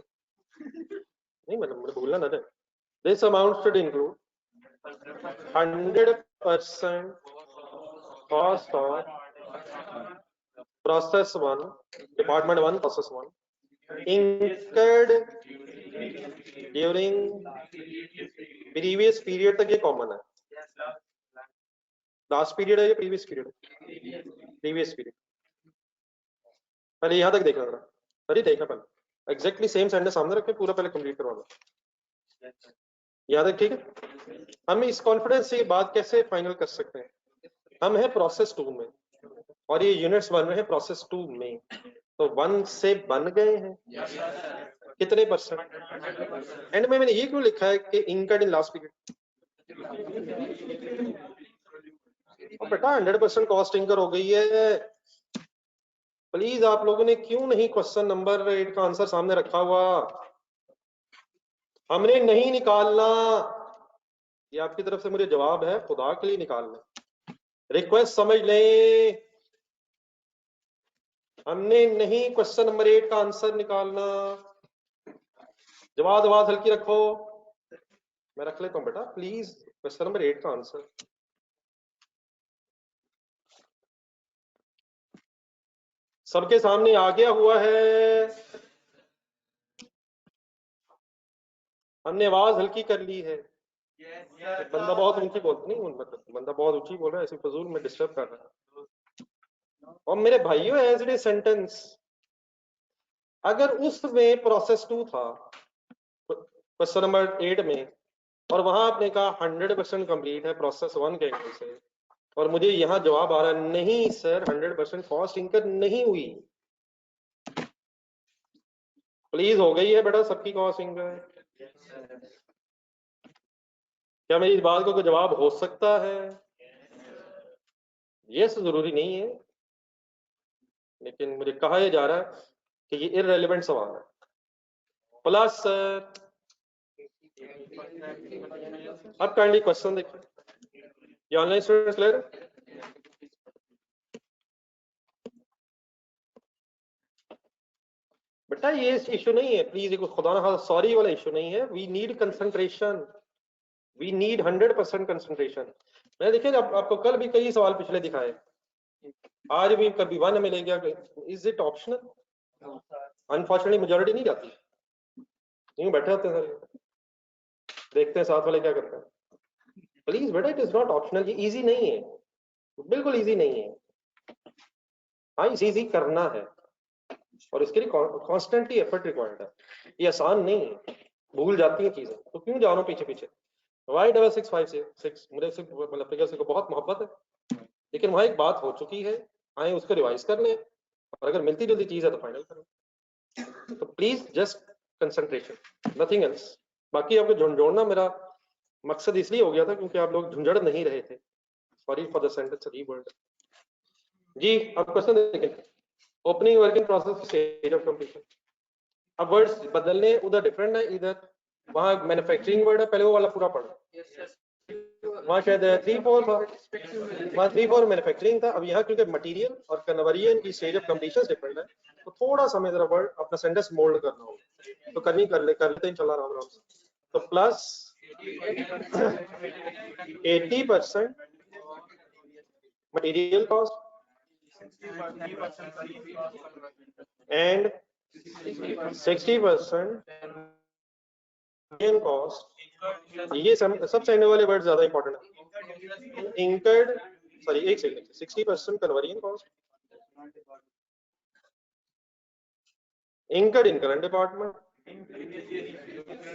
नहीं मतलब मुझे भूलना ना जाए। This amount should include 100% cost of process 1, department 1, process 1 incurred during previous period, तक ये कॉमन है, लास्ट पीरियड है या प्रीवियस पीरियड? Previous period. पहले यहां तक देखना जरा, अरे देखना पहले एग्जैक्टली सेम सेंटेंस सामने रख के पूरा पहले कंप्लीट करवा दो, याद है? ठीक है, हम इस कॉन्फिडेंस से ये बात कैसे फाइनल कर सकते हैं, हम है प्रोसेस 2 में और ये यूनिट्स बन रहे हैं प्रोसेस 2 में, तो 1 से बन गए हैं कितने परसेंट? एंड में मैंने ये क्यों लिखा है कि इनकर्ड इन लास्ट पीरियड? बेटा 100% कॉस्ट इंकर हो गई है। प्लीज आप लोगों ने क्यों नहीं क्वेश्चन नंबर 8 का आंसर सामने रखा हुआ? हमने नहीं निकालना, ये आपकी तरफ से मुझे जवाब है, खुदा के लिए निकालना, रिक्वेस्ट समझ लें, हमने नहीं क्वेश्चन नंबर 8 का आंसर निकालना। जवाब आवाज हल्की रखो, मैं रख लेता हूं बेटा, प्लीज क्वेश्चन नंबर 8 का आंसर सबके सामने आ गया हुआ है, हमने आवाज हल्की कर ली है। बंदा बहुत ऊंची बोल नहीं, मतलब बंदा बहुत ऊंची बोल रहा है, ऐसे फजूल में डिस्टर्ब कर रहा है। और मेरे भाइयों एज इट इज सेंटेंस, अगर उसमें प्रोसेस 2 था क्वेश्चन नंबर 8 में और वहां आपने कहा 100% कंप्लीट है प्रोसेस 1 के एंगल से, और मुझे यहां जवाब आ रहा है नहीं सर 100% कॉस्ट इंकर नहीं हुई। प्लीज हो गई है बेटा सबकी कॉस्ट इंकर? क्या मेरी इस बात को कोई जवाब हो सकता है? यस जरूरी नहीं है, लेकिन मुझे कहा यह जा रहा है कि ये इररेलेवेंट सवाल है। प्लस अब काइंडली क्वेश्चन देखिए, ये ऑनलाइन स्टूडेंट्स क्लियर है? बेटा ये इशू नहीं है, प्लीज, खुदा ना सॉरी वाला इशू नहीं है, we need concentration, we need 100% concentration. मैंने देखिए आपको कल भी कई सवाल पिछले दिखाए, आज भी कभी 1 मिले गया, is it optional? Unfortunately majority नहीं जाती, यूं बैठे होते हैं सर, देखते हैं साथ वाले क्या करते हैं। प्लीज बेटा इट इज नॉट ऑप्शनल, ये इजी नहीं है, बिल्कुल इजी नहीं है। हाँ इसे इजी करना है और इसके लिए कॉन्स्टेंटली एफर्ट रिक्वायर्ड है, ये आसान नहीं है। भूल जाती हैं चीजें, तो क्यों जा रहा हूँ पीछे पीछे। Y6656 मुझे सिर्फ मतलब फिगर से को बहुत मोहब्बत है, लेकिन वहाँ एक बात हो चुकी है, आए उसको रिवाइज कर लें, और अगर मिलती जुलती चीज है तो फाइनल करें। तो please just concentration, nothing else. बाकी आपको झुंझोड़ना मेरा मकसद इसलिए हो गया था क्योंकि आप लोग झुंझड़ नहीं रहे थे। Sorry for the sentence reword. जी अब क्वेश्चन देखें, opening working process stage of completion. अब वर्ड्स बदलने उधर डिफरेंट है, इधर वहाँ मैन्युफैक्चरिंग वर्ड है, पहले वो वाला पूरा पढ़ो। वहाँ शायद 3-4 था, वहाँ 3-4 मैन्युफैक्चरिंग था। अब यहाँ क्योंकि मटेरियल और कन्वर्जन की स्टेज ऑफ कंप्लीशन डिफरेंट है, तो थोड़ा सा मेरा वर्ड अपना सेंटेंस मोल्ड करना होगा, तो करनी कर लेते हैं, चला राम से। तो plus 80% material cost and 60% cost. ये सब चाइना वाले वर्ड ज्यादा इंपॉर्टेंट है। इंकर्ड, सॉरी एक second, 60% conversion cost, incurred in current department,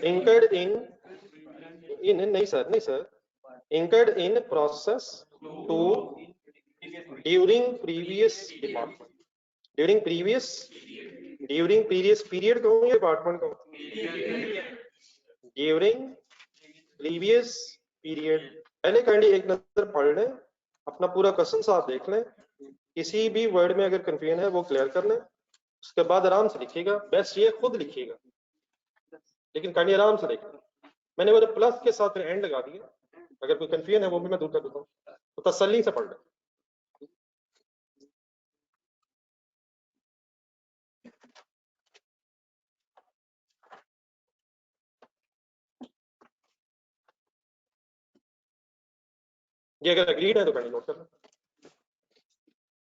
incurred in नहीं sir, incurred in process two during previous department, during previous period कहूँ या डिपार्टमेंट कहूँ, ड्यूरिंग प्रीवियस पीरियड। पहले काइंडली एक नजर पढ़ लें, अपना पूरा क्वेश्चन साफ देख लें, किसी भी वर्ड में अगर कंफ्यूजन है वो क्लियर कर लें, उसके बाद आराम से लिखिएगा। बेस्ट ये खुद लिखिएगा, लेकिन काइंडली आराम से देखें। मैंने वो प्लस के साथ एंड लगा दिया, अगर कोई कंफ्यूजन है वो भी मैं दूर कर देता हूँ, तो तसल्ली से पढ़ लें। ये अगर अग्रीड है तो काइंडली नोट कर लें,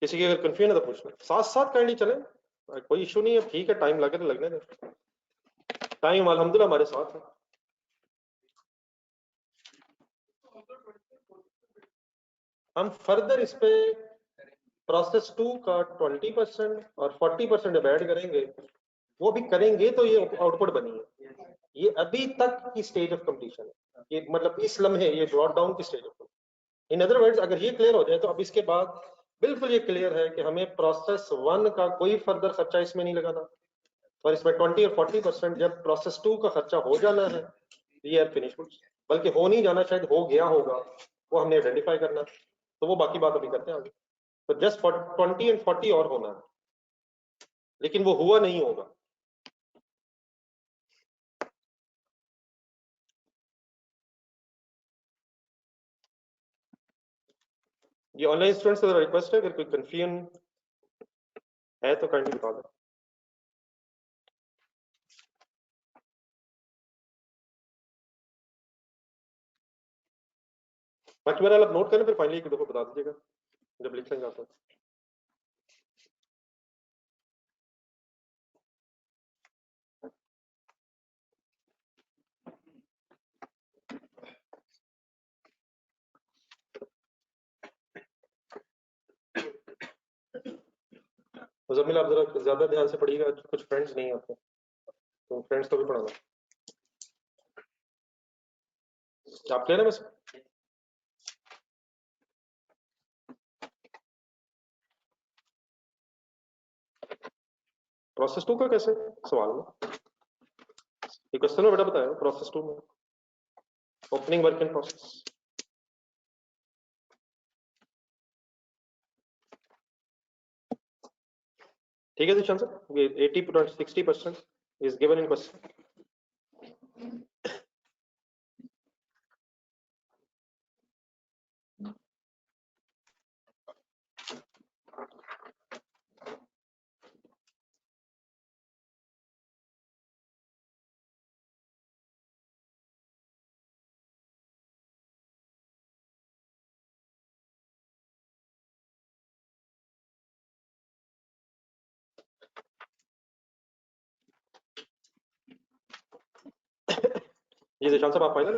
किसी की अगर कंफ्यूजन है तो पूछ लें, साथ साथ काइंडली चलें, कोई इशू नहीं है, ठीक है, टाइम लगे तो लगने दें, टाइम अल्हम्दुलिल्लाह हमारे साथ है। हम फर्दर इस पे प्रोसेस 2 का 20% और 40% ऐड करेंगे, वो भी करेंगे तो ये आउटपुट बनी है। ये अभी तक की स्टेज ऑफ कंप्लीशन है, ये मतलब इस लम्हे ये ब्रॉट डाउन की stage of. In other words अगर ये क्लियर हो जाए तो अब इसके बाद बिल्कुल ये क्लियर है कि हमें प्रोसेस 1 का कोई फर्दर खर्चा इसमें नहीं लगाना, और इसमें 20 और 40% जब प्रोसेस 2 का खर्चा हो जाना है, ये फिनिश, बल्कि हो नहीं जाना, शायद हो गया होगा, वो हमने आइडेंटिफाई करना, तो वो बाकी बात अभी करते हैं आगे। तो जस्ट 20 एंड 40 और होना है, लेकिन वो हुआ नहीं होगा। ये ऑनलाइन स्टूडेंट्स से रिक्वेस्ट है, अगर कोई कंफ्यूजन है तो काइंडली बता दें। बाकी मेरा आप नोट करें, फिर फाइनली एक दफा बता दीजिएगा जब लिख लेंगे आप। मुजम्मिल आप जरा ज्यादा ध्यान से पढ़िएगा, कुछ फ्रेंड्स नहीं आते तो फ्रेंड्स को भी पढ़ाना। आप कह रहे हैं बस प्रोसेस 2 का कैसे सवाल में ये क्वेश्चन में बेटा बताया प्रोसेस 2 में ओपनिंग वर्क इन प्रोसेस। ठीक है दिशान सर, ये 80-60% इज गिवन इन क्वेश्चन। ये दिशान साहब आप फाइनल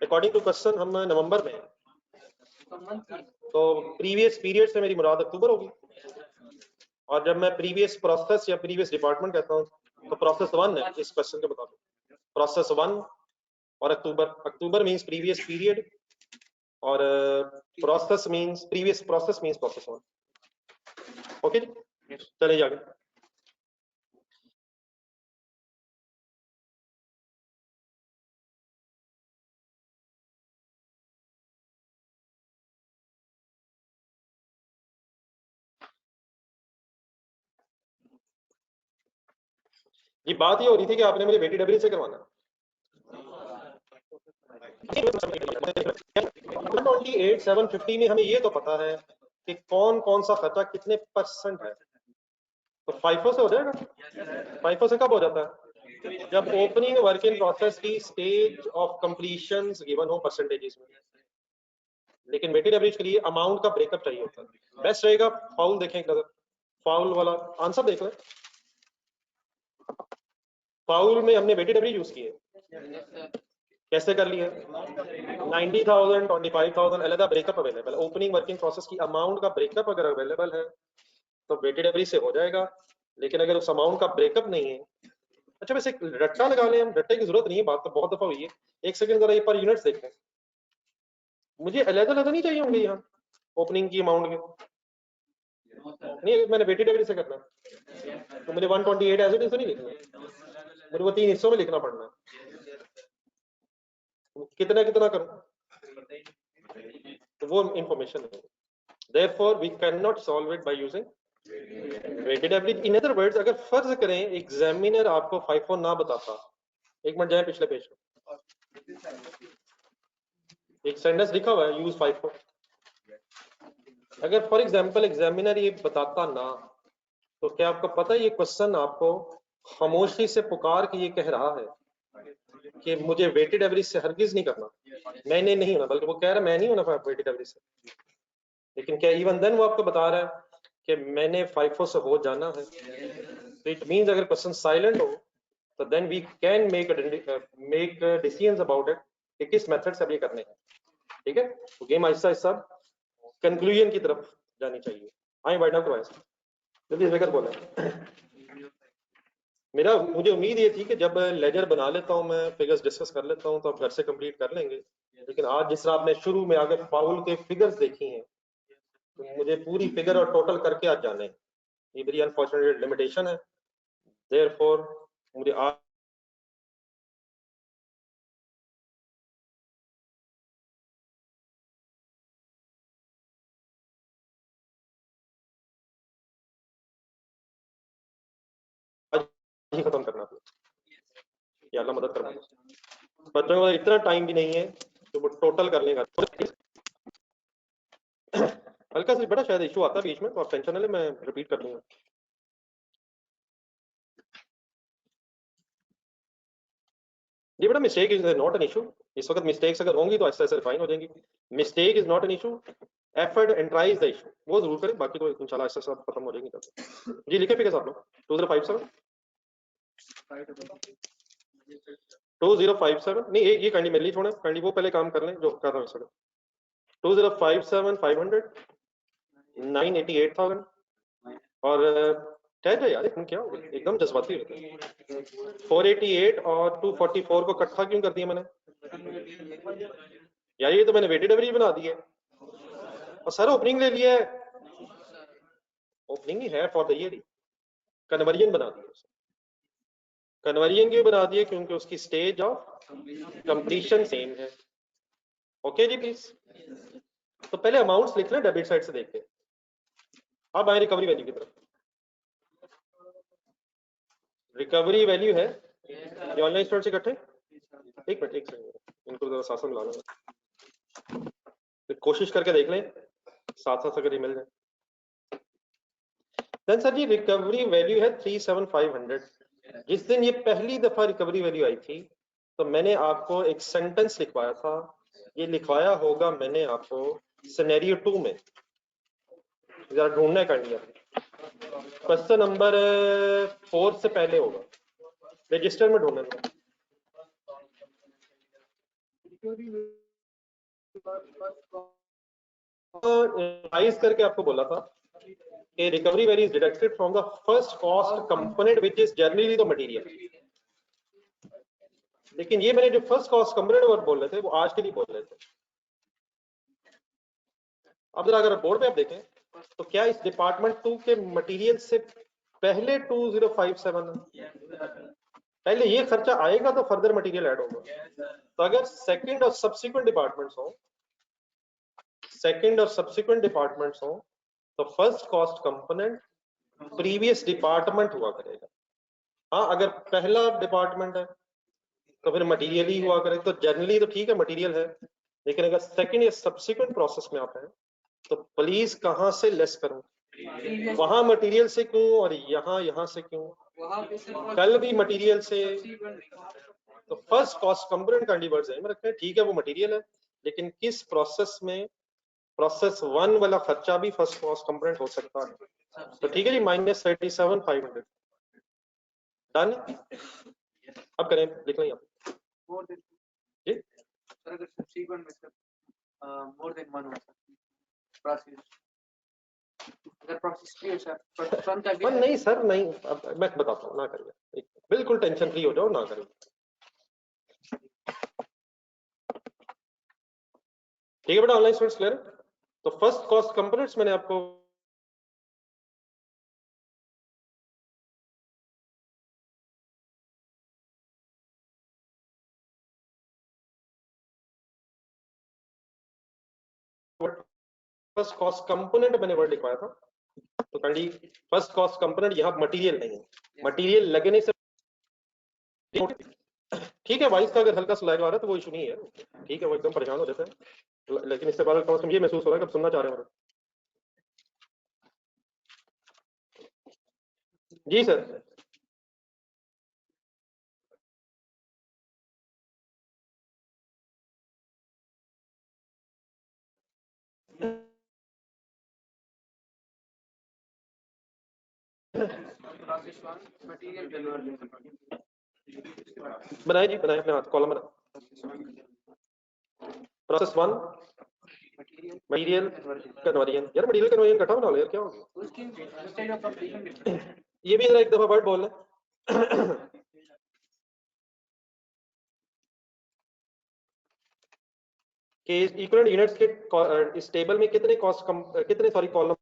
अकॉर्डिंग टू क्वेश्चन हम नवंबर में, तो प्रीवियस पीरियड से मेरी मुराद अक्टूबर होगी, और जब मैं प्रीवियस प्रोसेस या प्रीवियस डिपार्टमेंट कहता हूँ तो प्रोसेस 1 है इस क्वेश्चन के मुताबिक, प्रोसेस 1 और अक्टूबर मींस प्रीवियस पीरियड और process means previous process means process 1। Okay जी, चलिए आगे। ये बात ये हो रही थी कि आपने मुझे बेटी डबल से करवाना। 128,750 में हमें ये तो पता है कि कौन कौन सा खर्चा कितने % है, तो FIFO से हो जाएगा। FIFO से कब हो जाता है? जब ओपनिंग वर्क इन प्रोसेस की स्टेज ऑफ कंप्लीशन गिवन हो परसेंटेजेस में। लेकिन वेटेड एवरेज के लिए अमाउंट का ब्रेकअप चाहिए होता है। बेस्ट रहेगा फाउल देखें एक नजर, फाउल वाला आंसर देख लें। फाउल में हमने वेटेड एवरेज यूज किए, कैसे कर लिए? 90,000 25,000 अलग breakup available, opening working process की अमाउंट का ब्रेकअप अगर अवेलेबल है तो वेटेड एवरेज से हो जाएगा। लेकिन अगर उस अमाउंट का ब्रेकअप नहीं है, अच्छा वैसे एक रट्टा लगा लें हम, रट्टे की जरूरत नहीं है, बात तो बहुत दफा हुई है। एक सेकंड जरा ये पर यूनिट्स देखते हैं, मुझे अलग अलग नहीं चाहिए होंगे यहाँ ओपनिंग की अमाउंट के, नहीं मैंने वेटेड एवरेज से करना तो मुझे 128 एज इट इज नहीं लिखना, मुझे वो 3 हिस्सों में लिखना पड़ना है। कितना कितना करूं तो वो इंफॉर्मेशन है। Therefore, we cannot solve it by using weighted average. In other words, अगर फर्ज करें एग्जामिनर आपको FIFO ना बताता, एक मिनट जाए पिछले पेज पे, एक सेंटेंस लिखा हुआ है यूज FIFO। अगर फॉर एग्जांपल एग्जामिनर ये बताता ना, तो क्या आपको पता है ये क्वेश्चन आपको खामोशी से पुकार के ये कह रहा है कि मुझे वेटेड एवरेज से हरगिज नहीं करना, मैंने नहीं होना, बल्कि वो कह रहा है मैं नहीं होना वेटेड एवरेज से। लेकिन क्या इवन देन वो आपको बता रहा है कि मैंने FIFO से हो जाना है? तो इट मींस अगर क्वेश्चन साइलेंट हो तो then we can make decisions about it कि किस मेथड से अब ये करने हैं। ठीक है, तो गेम आहिस्ता आहिस्ता कंक्लूजन की तरफ जानी चाहिए। आए वाइड आउट करवाएं जल्दी बेकर बोले। मुझे उम्मीद ये थी कि जब लेजर बना लेता हूं मैं, फिगर्स डिस्कस कर लेता हूं तो आप घर से कंप्लीट कर लेंगे। लेकिन आज जिस तरह आपने शुरू में आगे फाउल के फिगर्स देखी हैं, तो मुझे पूरी फिगर और टोटल करके आज जाने हैं। ये मेरी अनफॉर्चुनेट लिमिटेशन है। देयरफॉर मुझे आज ही खत्म करना था। या अल्लाह मदद करना। बच्चों को इतना टाइम भी नहीं है तो वो टोटल कर लेगा। हल्का सा बड़ा शायद इशू आता है बीच में, तो आप टेंशन ना ले, मैं रिपीट कर दूंगा। ये बड़ा mistake is not an issue. इस वक्त मिस्टेक्स अगर होंगी तो ऐसे ऐसे फाइन हो जाएंगी। Mistake is not an issue, effort and try is the issue. वो जरूर करें, बाकी तो इंशाल्लाह ऐसा सब खत्म हो जाएंगी तब। जी लिखे फिगर्स आप लोग 2057 2057 नहीं, ये कैंडी मेरे लिए छोड़े, कैंडी वो पहले काम कर लें जो कर रहा है। 2057 500 988,000 और ठहर जाए यार, एकदम क्या हो गया, एकदम जज्बाती होते हैं। 488 और 244 को इकट्ठा क्यों कर दिया मैंने यार? ये तो मैंने वेटेड एवरेज बना दी है और सर ओपनिंग ले लिया है, ओपनिंग ही है फॉर द ईयर, कन्वर्जन बना दिया। कन्वर्जन क्यों बना दिया? क्योंकि उसकी स्टेज ऑफ कंप्लीशन सेम है। ओके जी प्लीज, तो पहले अमाउंट्स लिख लें डेबिट साइड से देख के। अब आए रिकवरी वैल्यू की तरफ। रिकवरी वैल्यू है ये ऑनलाइन स्टोर से इकट्ठे, एक मिनट एक सेकंड इनको जरा साथ में मिला लें, तो कोशिश करके देख लें साथ साथ अगर ये मिल जाए। देन सर जी रिकवरी वैल्यू है 37,500। जिस दिन ये पहली दफा रिकवरी वैल्यू आई थी तो मैंने आपको एक सेंटेंस लिखवाया था, ये लिखवाया होगा मैंने आपको सिनेरियो 2 में, जरा ढूंढने कर लिया, क्वेश्चन नंबर 4 से पहले होगा, रजिस्टर में ढूंढने का। रिवाइज करके आपको बोला था a recovery value is deducted from the first cost component which is generally the material. लेकिन ये मैंने जो फर्स्ट कॉस्ट कंपोनेंट और बोल रहे थे वो आज के लिए बोल रहे थे। अब जरा अगर बोर्ड पे आप देखें तो क्या इस डिपार्टमेंट 2 के मटेरियल से पहले 2057 पहले ये खर्चा आएगा तो फर्दर मटेरियल ऐड होगा। तो अगर सेकंड और सब्सिक्वेंट डिपार्टमेंट्स हो तो first cost component previous department हुआ करेगा। हाँ, अगर पहला डिपार्टमेंट है तो फिर मटेरियल ही हुआ करेगा। तो जनरली तो ठीक है मटेरियल है, लेकिन अगर सेकंड या सब्सिक्वेंट प्रोसेस में आप हैं तो प्लीज कहां से लेस करूं, वहां मटेरियल से क्यों और यहाँ से क्यों, कल भी मटेरियल से। तो फर्स्ट कॉस्ट कंपोनेंट का कीवर्ड्स में रखते हैं, ठीक है वो मटेरियल है, लेकिन किस प्रोसेस में, प्रोसेस 1 वाला खर्चा भी फर्स्ट कॉस्ट कंपोनेंट हो सकता है। तो ठीक है जी, -37,500 डन। अब करें, लिख लें आप जी। अगर सब्सीक्वेंट में मोर देन वन हो प्रोसेस, अगर प्रोसेस क्लियर सर पर नहीं सर नहीं, अब मैं बताता हूँ, ना करिए, बिल्कुल टेंशन फ्री हो जाओ, ना करिए। ठीक है बेटा, ऑनलाइन स्टूडेंट्स क्लियर। तो फर्स्ट कॉस्ट कंपोनेंट्स मैंने आपको फर्स्ट कॉस्ट कंपोनेंट मैंने वर्ड लिखवाया था। तो कंडी फर्स्ट कॉस्ट कंपोनेंट यहाँ मटेरियल नहीं है, मटेरियल लगने से ठीक है। वाइस का अगर हल्का सा लैग आ रहा है तो वो इशू नहीं है, ठीक है, वो एकदम परेशान हो जाते हैं, लेकिन इससे पहले कम से कम ये महसूस हो रहा है कि आप सुनना चाह रहे हैं जी सर। बनाए जी, बनाए अपने हाथ कॉलम बना। प्रोसेस 1 मटेरियल कन्वर्जन, यार मटेरियल कन्वर्जन इकट्ठा बना लो यार, क्या हो गया। ये भी जरा एक दफा वर्ड बोल लें। कि इक्विवेलेंट यूनिट्स के इस टेबल में कितने कॉस्ट कितने सॉरी कॉलम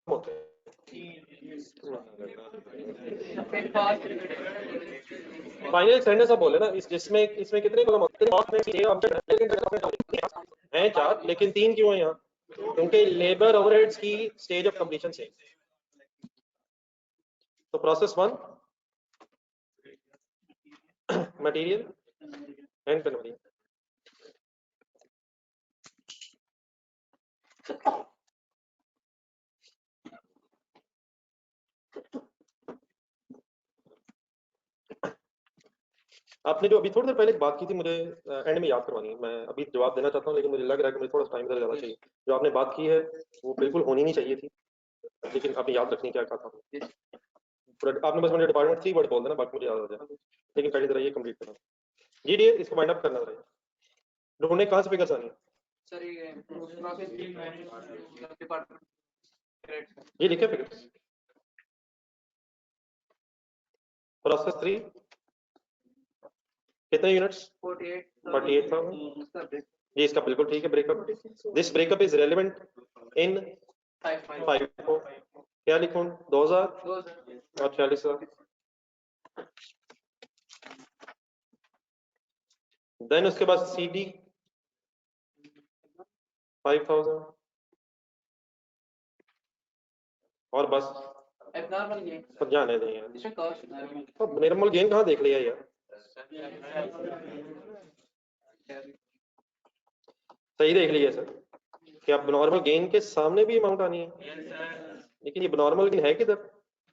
होते हैं। फाइनल सेंटेंस आप बोले ना, इस जिसमें इसमें कितने कॉलम होते हैं? 4, लेकिन 3 क्यों है यहाँ? क्योंकि लेबर ओवरहेड्स की स्टेज ऑफ कंप्लीशन से। तो प्रोसेस 1 मटेरियल एंड कन्वर्जन। आपने जो अभी थोड़ी देर पहले बात की थी, मुझे एंड में याद करवानी है। मैं अभी जवाब देना चाहता हूँ, लेकिन मुझे लग रहा है कि मुझे थोड़ा टाइम ज्यादा चाहिए। जो आपने बात की है वो बिल्कुल होनी नहीं चाहिए थी, लेकिन आपने याद रखनी क्या कहा था। आपने बस मुझे डिपार्टमेंट 3 वर्ड बोल देना, बाकी मुझे याद आ जाएगा, लेकिन पहले जरा ये कंप्लीट करना जी डियर, इसको वाइंड अप करना रहेगा। ढूंढने कहाँ से फिगर्स आनी है सर? ये प्रोसेस डिपार्टमेंट ये लिखे फिगर्स। प्रोसेस 3 कितने यूनिट्स? 48,000 जी, इसका बिल्कुल ठीक है breakup. This breakup is relevant in 5 क्या लिखूं? 2000 और 46,000। देन उसके बाद CD 5,000 और बस एबनॉर्मल गेन सब जाने दें यार। इसमें कॉस्ट अब नॉर्मल गेन कहाँ देख लिया यार, सही देख लिया सर कि अब नॉर्मल गेन के सामने भी अमाउंट आनी है, लेकिन ये नॉर्मल गेन है किधर?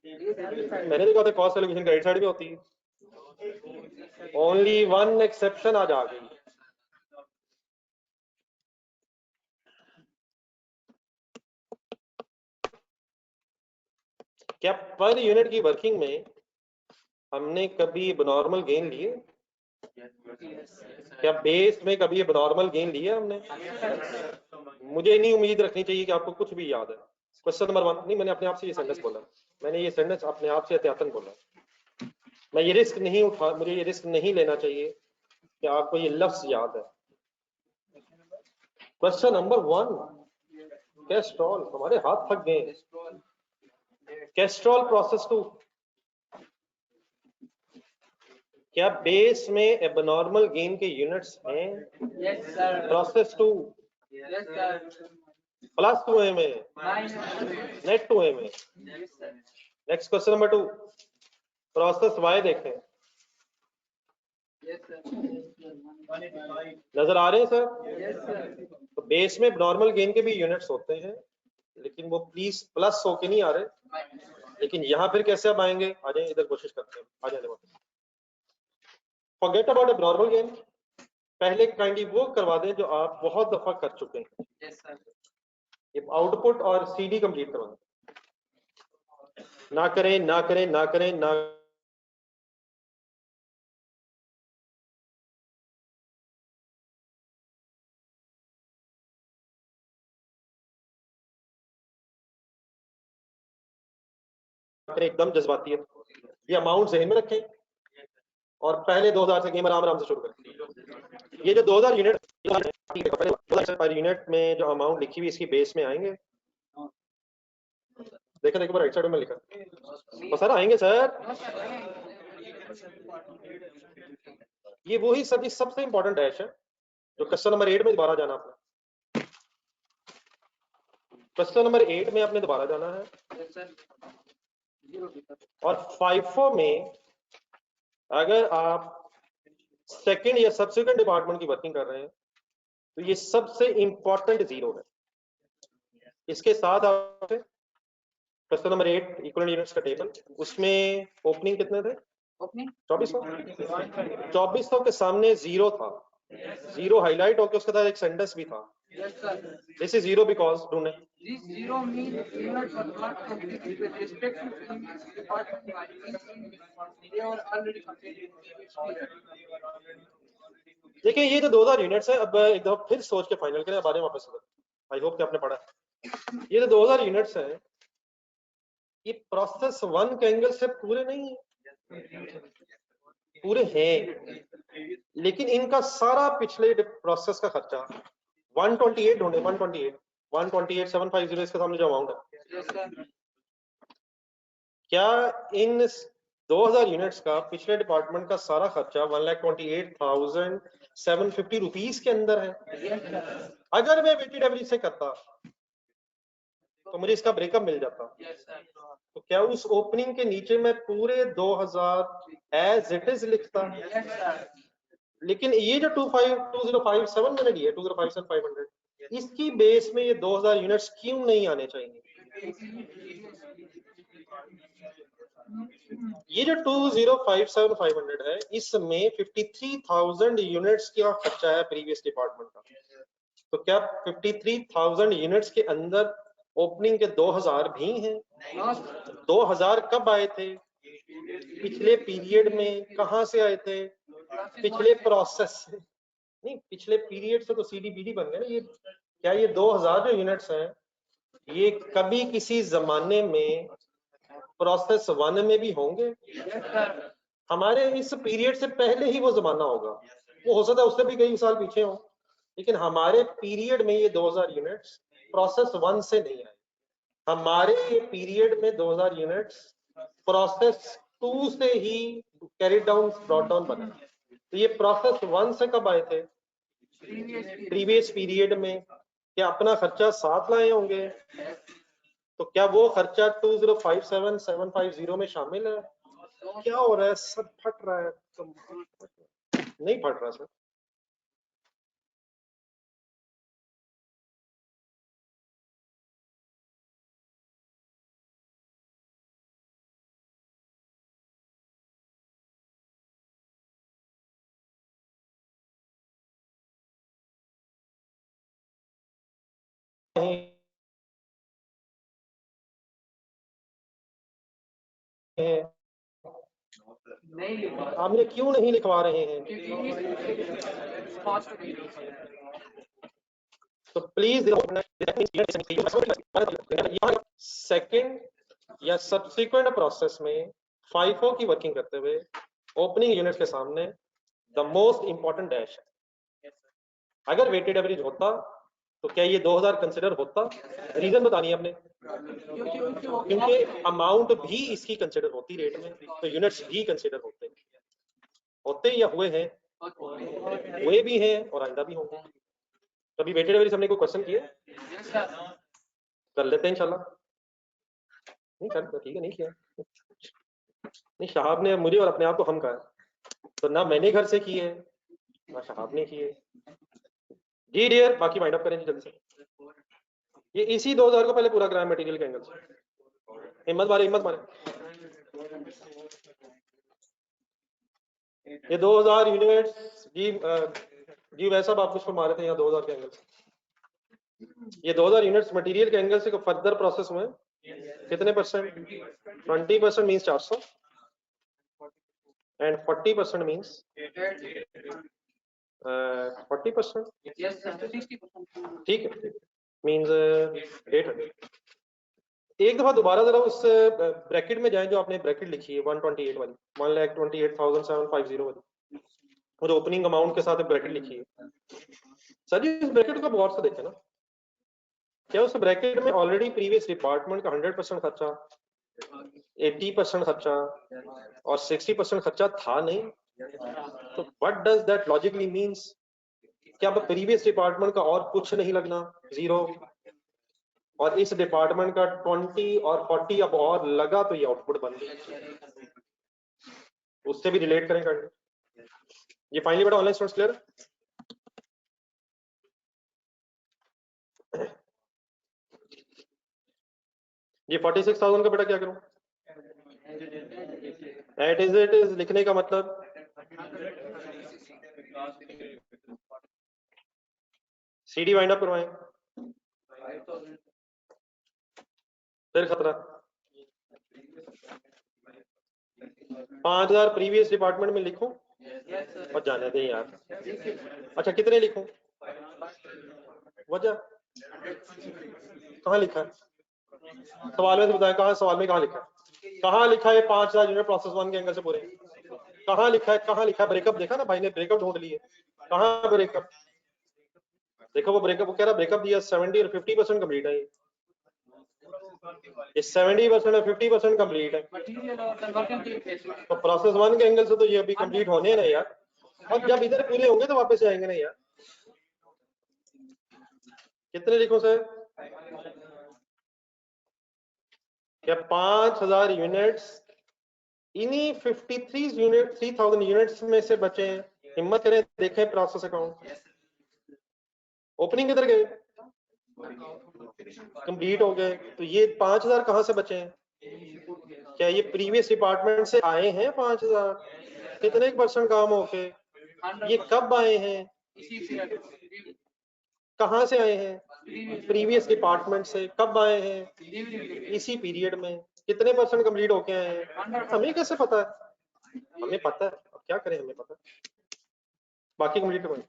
मैंने देखा था कॉस्ट एलोकेशन क्रेडिट साइड में होती है। ओनली वन एक्सेप्शन आज आ गई। क्या पर यूनिट की वर्किंग में हमने कभी एबनॉर्मल गेन लिए? क्या बेस में कभी एबनॉर्मल गेन लिए हमने? मुझे नहीं उम्मीद रखनी चाहिए कि आपको कुछ भी याद है। क्वेश्चन नंबर 1, नहीं मैंने अपने आप से ये सेंटेंस बोला, मैंने ये सेंटेंस अपने आप से एहतियातन बोला। मैं ये रिस्क नहीं उठा, मुझे ये रिस्क नहीं लेना चाहिए कि आपको ये लफ्ज याद है। क्वेश्चन नंबर 1, कैस्ट्रॉल, हमारे हाथ थक गए। कैस्ट्रॉल प्रोसेस 2, क्या बेस में एबनॉर्मल गेन के यूनिट्स हैं? Yes, sir. Process 2 Yes, sir. Plus 2 में, नेट 2 में। Yes, sir. Next question number 2, process Y देखें। Yes, sir. नजर आ रहे हैं सर? Yes, sir. तो बेस में नॉर्मल गेन के भी यूनिट्स होते हैं, लेकिन वो प्लीज प्लस होके नहीं आ रहे। लेकिन यहाँ फिर कैसे अब आएंगे? आ जाए इधर, कोशिश करते हैं आ जाने वापस। फॉरगेट अबाउट एबनॉर्मल गेन, पहले काइंडली वो करवा दें जो आप बहुत दफा कर चुके हैं। Yes, sir. ये आउटपुट और सीडी कंप्लीट करवा दें। ना करें ना करें ना करें ना करें, एकदम जज्बाती। ये अमाउंट जहन में रखें और पहले 2000 से गेम आराम आराम से शुरू करें। ये जो 2000 यूनिट पर यूनिट में जो अमाउंट लिखी हुई इसकी बेस में आएंगे। देखो देखो राइट साइड में लिखा तो सर आएंगे सर। ये वही सभी सबसे इंपॉर्टेंट डैश है जो क्वेश्चन नंबर 8 में दोबारा जाना आपने। क्वेश्चन नंबर 8 में आपने दोबारा जाना है। Yes, sir. Zero. और फाइफो में अगर आप सेकंड या सब्सिक्वेंट डिपार्टमेंट की वर्किंग कर रहे हैं तो ये सबसे इंपॉर्टेंट जीरो है। इसके साथ आप क्वेश्चन नंबर 8 इक्वल यूनिट्स का टेबल, उसमें ओपनिंग कितने थे? Opening. 2400। 2400 के सामने जीरो था, जीरो हाईलाइट होकर उसके साथ एक सेंटेंस भी था। Yes, sir. This is zero because ढूंढे। This zero means units were not completed with respect to previous department. They were already completed. देखिए ये जो 2000 यूनिट्स है, अब एक दफा फिर सोच के फाइनल करें, अब आ जाए वापस। आई होप कि आपने पढ़ा। ये जो 2000 यूनिट्स है ये प्रोसेस 1 के एंगल से पूरे नहीं है, पूरे हैं, लेकिन इनका सारा पिछले प्रोसेस का खर्चा 128 ढूंढे, 128,750 इसके सामने जो अमाउंट है। Yes, sir. क्या इन 2000 यूनिट्स का पिछले डिपार्टमेंट का सारा खर्चा 1,28,750 रुपीस के अंदर है? Yes, sir. अगर मैं वेटेड एवरेज से करता तो मुझे इसका ब्रेकअप मिल जाता। Yes, sir. तो क्या उस ओपनिंग के नीचे मैं पूरे 2000 एज इट इज लिखता? Yes, sir. लेकिन ये जो 2057 मैंने दिया 2057,500, इसकी बेस में ये 2000 यूनिट्स क्यों नहीं आने चाहिए? ये जो 2057,500 है इसमें 53,000 यूनिट्स का खर्चा है प्रीवियस डिपार्टमेंट का। तो क्या 53,000 यूनिट्स के अंदर ओपनिंग के 2000 भी हैं? 2000 कब आए थे? पिछले पीरियड में। कहां से आए थे? पिछले प्रोसेस से। नहीं, पिछले पीरियड से तो सीडीबीडी बन गया ना ये। क्या ये 2000 जो यूनिट्स हैं ये कभी किसी जमाने में प्रोसेस 1 में भी होंगे? हमारे इस पीरियड से पहले ही वो जमाना होगा, वो हो सकता है उससे भी कई साल पीछे हो, लेकिन हमारे पीरियड में ये 2000 यूनिट्स प्रोसेस 1 से नहीं आए। हमारे पीरियड में 2000 यूनिट्स प्रोसेस 2 से ही कैरी डाउन ब्रॉट डाउन बने। तो ये प्रोसेस 1 से कब आए थे? प्रीवियस पीरियड में। क्या अपना खर्चा साथ लाए होंगे? तो क्या वो खर्चा 2057,750 में शामिल है? क्या हो रहा है? सब फट रहा है। नहीं फट रहा सर। नहीं लिखा हमने क्यों नहीं लिखवा रहे हैं? फास्ट तो प्लीज सेकंड या सब्सिक्वेंट प्रोसेस में फाइफो की वर्किंग करते हुए ओपनिंग यूनिट के सामने द मोस्ट इंपॉर्टेंट डैश है। अगर वेटेड एवरेज होता तो क्या ये 2000 कंसिडर होता? रीजन बतानी है आपने, क्योंकि अमाउंट भी इसकी कंसिडर होती रेट में, तो यूनिट्स भी कंसिडर होते या हुए हैं, हुए भी हैं और आइंदा भी होंगे। कभी वेटेड एवरेज हमने कोई क्वेश्चन किए? कर लेते हैं इंशाल्लाह। नहीं कर, ठीक है, नहीं किया। नहीं, शहाब ने मुझे और अपने आप को हम कहा, तो ना मैंने घर से किए ना शहाब ने किए। जी डियर, बाकी वाइंड अप करें जल्दी से। ये इसी 2000 को पहले पूरा कराया मटेरियल के एंगल से। हिम्मत मारे, हिम्मत मारे। ये 2000 यूनिट्स जी वैसा आप कुछ मारे थे यहाँ 2000 के एंगल से। ये 2000 यूनिट्स मटेरियल के एंगल से फर्दर प्रोसेस में कितने परसेंट? 20% मीन्स 400 एंड 40% मीन्स 40%, ठीक है, मीन्स 800। एक दफा दोबारा जरा उस ब्रैकेट में जाएं जो आपने ब्रैकेट लिखी है 128 वाली, 1,28,750 वाली, और ओपनिंग अमाउंट के साथ ब्रैकेट लिखी है। सर जी इस ब्रैकेट को गौर से देखें ना, क्या उस ब्रैकेट में ऑलरेडी प्रीवियस डिपार्टमेंट का 100% खर्चा, 80% खर्चा और 60% खर्चा था नहीं? तो what does that logically means? क्या अब प्रीवियस डिपार्टमेंट का और कुछ नहीं लगना, जीरो, और इस डिपार्टमेंट का 20 और 40 अब और लगा तो ये आउटपुट बन गई। उससे भी रिलेट करें कर। ये फाइनली बेटा ऑनलाइन स्टूडेंट्स क्लियर? ये 46,000 का बेटा क्या करूं? एट इज इट इज लिखने का मतलब सीडी वाइंड अप करवाएं, फिर खतरा। 5000 प्रीवियस डिपार्टमेंट में लिखूं और जाने दें यार। अच्छा कितने लिखूं? वजह कहाँ लिखा है सवाल में? तो बताया कहाँ, सवाल में कहाँ लिखा है? कहाँ लिखा है 5000 यूनिट प्रोसेस 1 के एंगल से पूरे? कहाँ लिखा है? कहाँ लिखा है? ब्रेकअप देखा ना भाई ने, ब्रेकअप ढूंढ लिए। कहाँ ब्रेकअप? देखो वो ब्रेकअप, वो कह रहा ब्रेकअप दिया 70 और 50% कंप्लीट है। ये 70% और 50% कंप्लीट है, तो प्रोसेस 1 के एंगल से तो ये अभी कंप्लीट होने हैं ना यार। और जब इधर पूरे होंगे तो वापस आएंगे ना यार। कितने लिखो सर? क्या 5000 यूनिट्स इन्हीं 53 यूनिट 3000 यूनिट्स में से बचे हैं? हिम्मत करें देखें प्रोसेस अकाउंट। ओपनिंग किधर गए? कंप्लीट हो गए, तो ये 5000 कहां से बचे हैं? क्या ये प्रीवियस डिपार्टमेंट से आए हैं 5000? कितने % काम होके? ये कब आए हैं? कहां से आए हैं? प्रीवियस डिपार्टमेंट से। कब आए हैं? इसी पीरियड में। कितने % कंप्लीट होके आए हैं? हमें कैसे पता है? हमें पता है, अब क्या करें, हमें पता है। बाकी कंप्लीट करें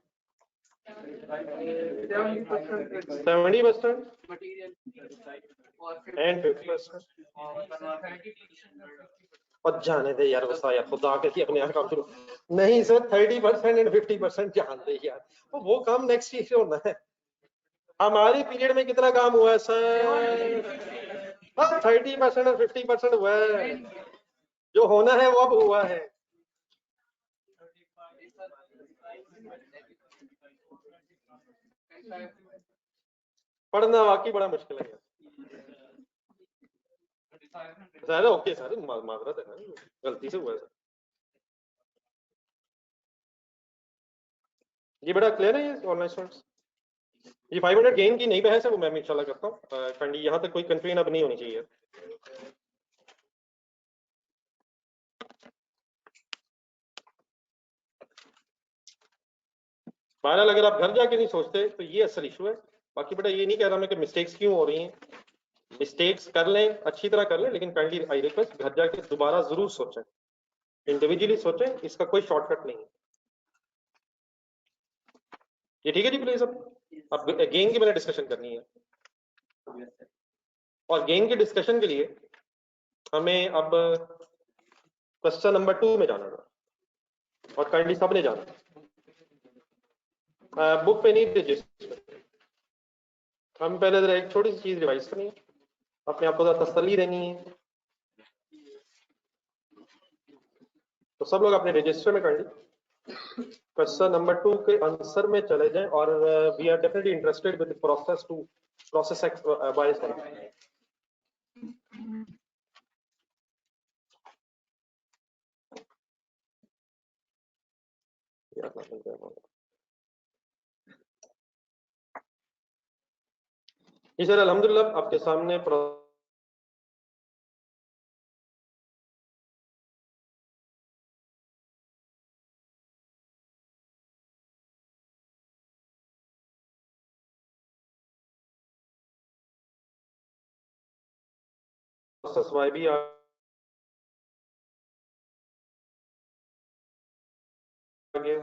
70% एंड 50%। और जाने दे यार, गुस्सा यार, खुदा के अपने यहाँ काम शुरू नहीं सर। 30% एंड 50% जान दे यार, वो काम नेक्स्ट ईयर होना है। हमारे पीरियड में कितना काम हुआ है सर? 30% और 50% हुआ है, जो होना है वो अब हुआ है। पढ़ना वाकई बड़ा मुश्किल है सर। ओके सर, माजरत है ना, गलती से हुआ है सर। ये बड़ा क्लियर है ये ऑनलाइन स्टूडेंट्स? ये 500 गेन की नई बहस है, वो मैं इंशाल्लाह करता हूँ। यहाँ तक कोई कंफ्यूजन अब नहीं होनी चाहिए। बहरहाल अगर आप घर जाके नहीं सोचते तो ये असल इशू है। बाकी बेटा ये नहीं कह रहा मैं कि मिस्टेक्स क्यों हो रही हैं, मिस्टेक्स कर लें, अच्छी तरह कर लें, लेकिन काइंडली आई रिक्वेस्ट घर जाके दोबारा जरूर सोचें। इंडिविजुअली सोचें, इसका कोई शॉर्टकट नहीं है। ये ठीक है जी प्लीज। अब गेन की मैंने डिस्कशन करनी है, और गेन की डिस्कशन के लिए हमें अब क्वेश्चन नंबर 2 में जाना है, और काइंडली सबने जाना बुक पे नहीं रजिस्टर। हम पहले जरा एक छोटी सी चीज रिवाइज करनी है, अपने आप को जरा तसल्ली देनी है। तो सब लोग अपने रजिस्टर में काइंडली क्वेश्चन नंबर 2 के आंसर में चले जाएं, और we are definitely interested with process 2, process X Y. जी सर, अल्हम्दुलिल्लाह आपके सामने प्रोसेस वाई भी आ गया,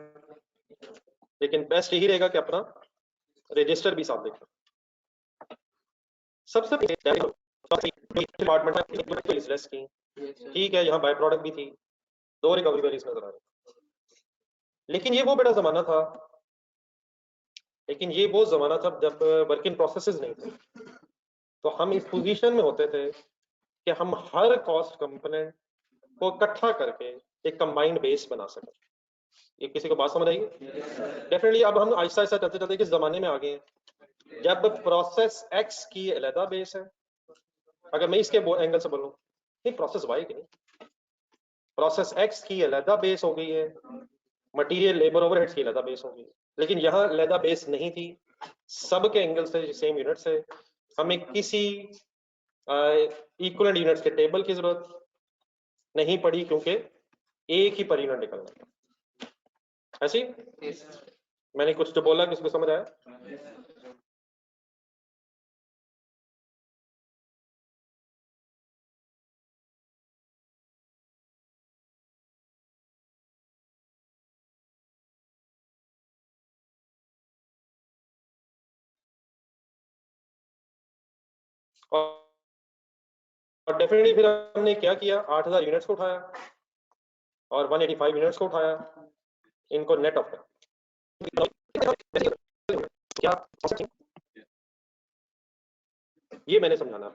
लेकिन बेस्ट यही रहेगा कि अपना रजिस्टर भी साथ देखें। सबसे डिपार्टमेंट की ठीक है, यहाँ बाय प्रोडक्ट भी थी, 2 रिकवरी वेरीज नजर आ रही, लेकिन ये वो बड़ा जमाना था, जब वर्क इन प्रोसेसेस नहीं थे। तो हम इस पोजीशन में होते थे कि हम हर कॉस्ट कंपोनेंट को इकट्ठा करके एक कंबाइंड बेस बना सकें। ये किसी को बात समझ आई? डेफिनेटली अब हम आहिस्ता आहिस्ता चलते चलते किस जमाने में आ गए हैं जब प्रोसेस एक्स की अलहदा बेस है। अगर मैं इसके एंगल से बोलूं, नहीं प्रोसेस वाई की नहीं, प्रोसेस एक्स की अलहदा बेस हो गई है, मटेरियल लेबर ओवरहेड्स की अलहदा बेस हो गई, लेकिन यहाँ अलहदा बेस नहीं थी। सब के एंगल से सेम यूनिट से हमें किसी इक्वलेंट यूनिट्स के टेबल की जरूरत नहीं पड़ी, क्योंकि एक ही पर यूनिट निकलना। ऐसी मैंने कुछ जो बोला किसको समझ आया? और डेफिनेटली फिर हमने क्या किया, 8000 यूनिट्स को उठाया और 185 यूनिट्स को उठाया, इनको नेट ऑफ क्या, ये मैंने समझाना।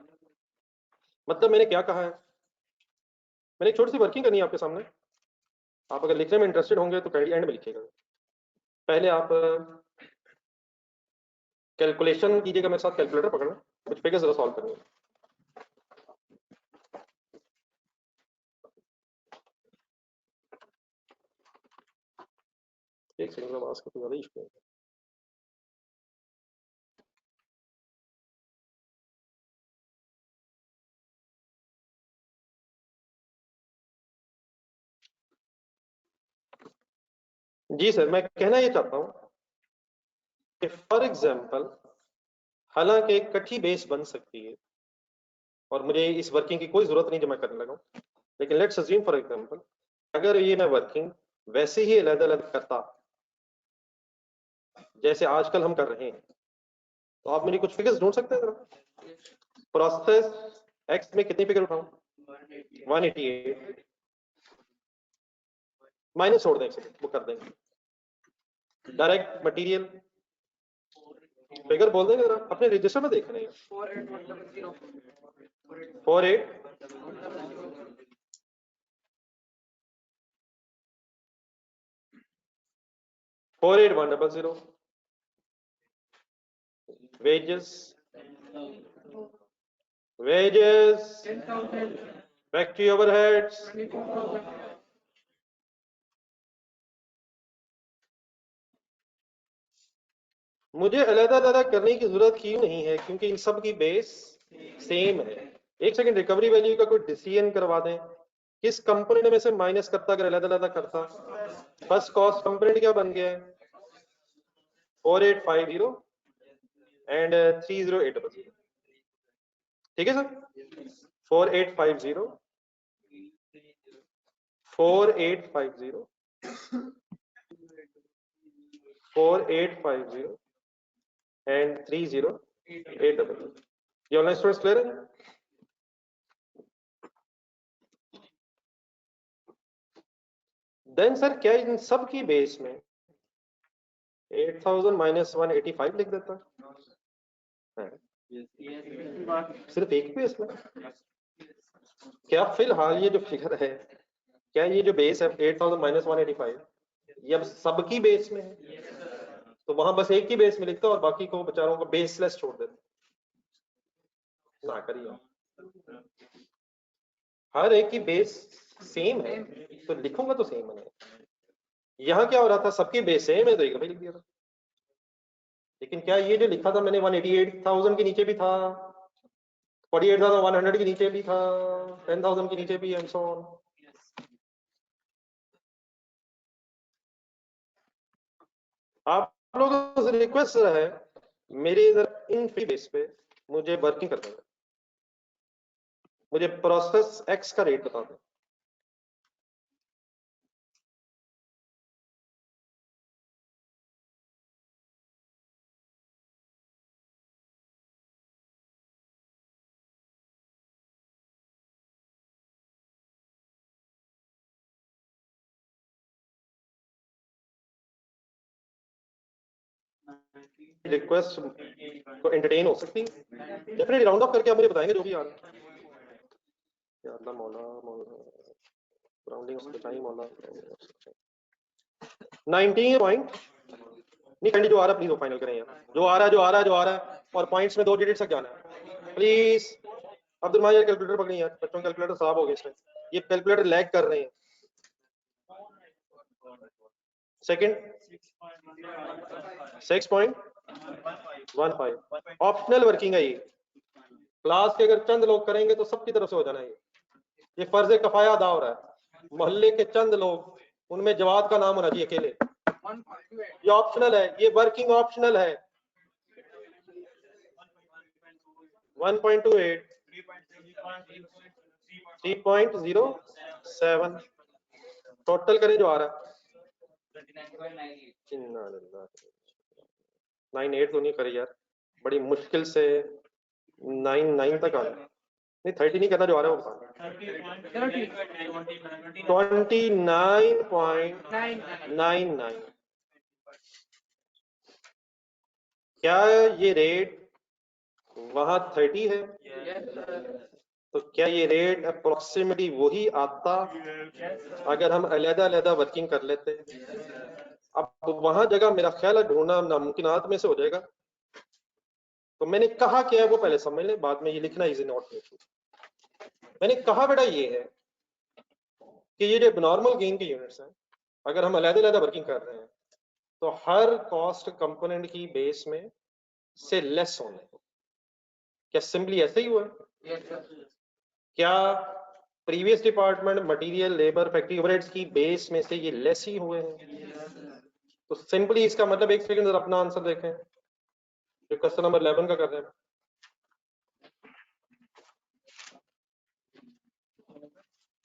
मतलब मैंने क्या कहा है, मैंने एक छोटी सी वर्किंग करनी है आपके सामने। आप अगर लिखने में इंटरेस्टेड होंगे तो काइंडली एंड में लिखिएगा। पहले आप कैलकुलेशन कीजिएगा, मेरे साथ कैलकुलेटर पकड़ना, कुछ फिगर्स जरा सॉल्व करनी है। एक सेकंड में मास्क को ज्यादा इशू है। जी सर, मैं कहना ये चाहता हूं कि फॉर एग्जांपल, हालांकि एक कठी बेस बन सकती है और मुझे इस वर्किंग की कोई जरूरत नहीं जो मैं करने लगा हूं, लेकिन लेट्स अज्यूम फॉर एग्जांपल अगर ये मैं वर्किंग वैसे ही अलग अलग करता जैसे आजकल हम कर रहे हैं, तो आप मेरी कुछ फिगर्स ढूंढ सकते हैं? प्रोसेस एक्स में कितनी फिगर उठाऊं? 188 माइनस छोड़ दें, वो कर देंगे। डायरेक्ट मटेरियल फिगर बोल देंगे, जरा अपने रजिस्टर में देख रहे हैं। 48 48100 wages factory overheads मुझे अलग-अलग करने की जरूरत क्यों नहीं है, क्योंकि इन सब की बेस सेम है। एक सेकंड, रिकवरी वैल्यू का कोई डिसीजन करवा दें, किस कंपोनेंट में से माइनस करता अगर अलग-अलग करता? फर्स्ट कॉस्ट कंपोनेंट क्या बन गया है? 4850 एंड 30800। ठीक है सर, 4850 4850 4850 and 30800. ये ऑनलाइन स्टूडेंट्स क्लियर है? देन सर क्या इन सब की बेस में 8000 माइनस 185 लिख देता है? सिर्फ एक बेस में? क्या फिलहाल ये जो फिगर है, क्या ये जो बेस है 8000 माइनस 185 ये अब सबकी बेस में है? तो वहां बस एक ही बेस में लिखता और बाकी को बेचारों को बेसलेस छोड़ देता। ना करिए, हर एक की बेस सेम है तो लिखूंगा तो सेम है। यहाँ क्या हो रहा था, सबकी बेस सेम है तो एक लिख दिया था। लेकिन क्या ये जो लिखा था मैंने 188,000 के नीचे भी था, 48,100 के नीचे भी था, 10,000 के नीचे भी, एंड सो ऑन। आप लोगों से रिक्वेस्ट है मेरी इधर इन फ्री बेस पे मुझे वर्किंग कर देना, मुझे प्रोसेस एक्स का रेट बता दें। रिक्वेस्ट को एंटरटेन हो सकती है, डेफिनेटली राउंड ऑफ करके आप मुझे बताएंगे जो भी आ रहा है। या अल्लाह मौला मौला राउंडिंग से बचाइए मौला। 19 पॉइंट नहीं कैंडी जो आ रहा है प्लीज वो फाइनल करें यार, जो आ रहा है जो आ रहा है जो आ रहा है, और पॉइंट्स में 2 डिजिट तक जाना है प्लीज। अब्दुल माजिद कैलकुलेटर पकड़ी यार, बच्चों के कैलकुलेटर खराब हो गए इसमें, ये कैलकुलेटर लैग कर रहे हैं। सेकंड 6.15 ऑप्शनल वर्किंग है ये, क्लास के अगर चंद लोग करेंगे तो सबकी तरफ से हो जाना है। ये फर्ज कफाया अदा हो रहा है, मोहल्ले के चंद लोग, उनमें जवाद का नाम होना चाहिए अकेले। ये ऑप्शनल है, ये वर्किंग ऑप्शनल है। 1.28 3.07 टोटल करें जो आ रहा है 98 तो नहीं करे यार, बड़ी मुश्किल से 99 तक आ रहा है। नहीं 30 नहीं करना, जो आ रहा है वो बताना। 29.99 क्या ये रेट वहां 30 है? तो क्या ये रेट अप्रोक्सीमेटली वही आता अगर हम अलग-अलग वर्किंग कर लेते? अब वहां जगह मेरा ख्याल है ढूंढना नामुमकिनात में से हो जाएगा। तो मैंने कहा क्या है वो पहले समझ लें, बाद में ये लिखना इज नॉट। मैंने कहा बेटा ये है कि ये जो नॉर्मल गेन के यूनिट्स हैं, अगर हम अलग-अलग वर्किंग कर रहे हैं तो हर कॉस्ट कंपोनेंट की बेस में से लेस होने। क्या सिंपली ऐसे ही हुआ? क्या previous department material labour factory overheads की बेस में से ये लेस ही हुए हैं? तो सिंपली इसका मतलब एक सेकंड अपना आंसर देखें जो क्वेश्चन नंबर 11 का कर रहे हैं।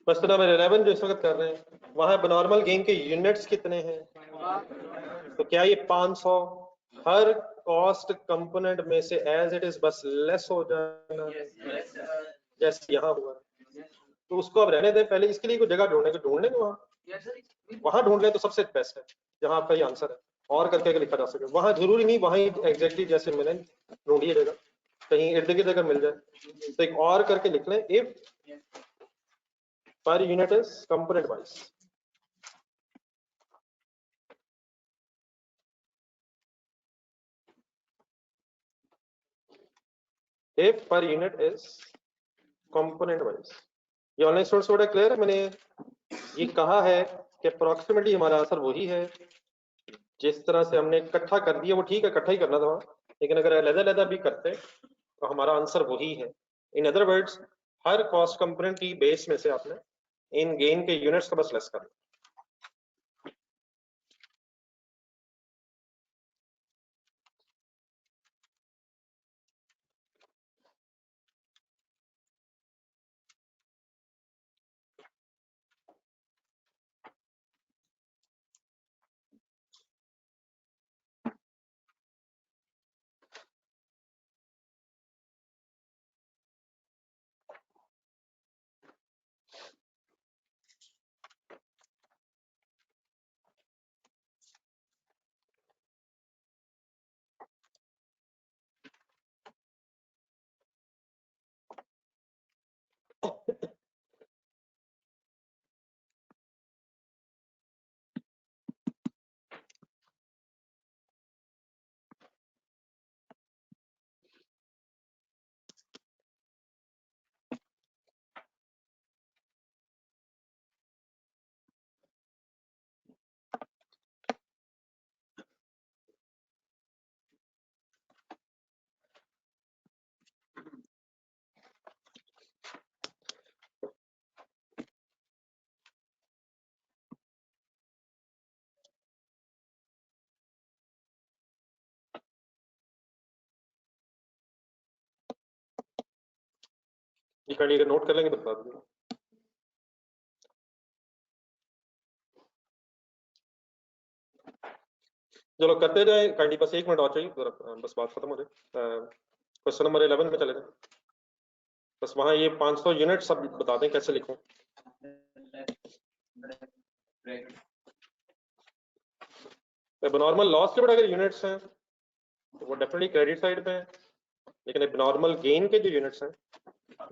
क्वेश्चन नंबर 11 जो इस वक्त कर रहे हैं वहां नॉर्मल गेन के यूनिट्स कितने हैं? तो क्या ये 500 हर कॉस्ट कंपोनेंट में से एज इट इज बस लेस हो जाना जैसे यहाँ हुआ? तो उसको अब रहने दें, पहले इसके लिए कोई जगह ढूंढने को वहां ढूंढ लें तो सबसे बेस्ट है जहां आपका ये आंसर है, और करके अगर लिखा जा सके। वहां जरूरी नहीं वहां एग्जैक्टली जैसे मिले, ढूंढिए जगह कहीं इर्द गिर्द अगर मिल जाए तो एक और करके लिख लें, if per unit is component wise. If per unit is component wise. ये ऑनलाइन सोर्स थोड़ा क्लियर है? मैंने ये कहा है कि अप्रोक्सीमेटली हमारा आंसर वही है जिस तरह से हमने इकट्ठा कर दिया, वो ठीक है इकट्ठा ही करना था, लेकिन अगर अलग-अलग भी करते तो हमारा आंसर वही है। In other words her cost component की बेस में से आपने इन गेन के यूनिट्स का बस लेस करना। ये काइंडली अगर नोट कर लेंगे तो बता दीजिए। चलो करते जाए काइंडली, बस 1 मिनट और चाहिए जरा, बस बात खत्म हो जाए। क्वेश्चन नंबर 11 में चले जाए। बस वहाँ ये 500 यूनिट सब बता दें कैसे लिखूं। एबनॉर्मल लॉस के बड़े अगर यूनिट्स हैं तो वो डेफिनेटली क्रेडिट साइड पे हैं, लेकिन एबनॉर्मल गेन के जो यूनिट्स हैं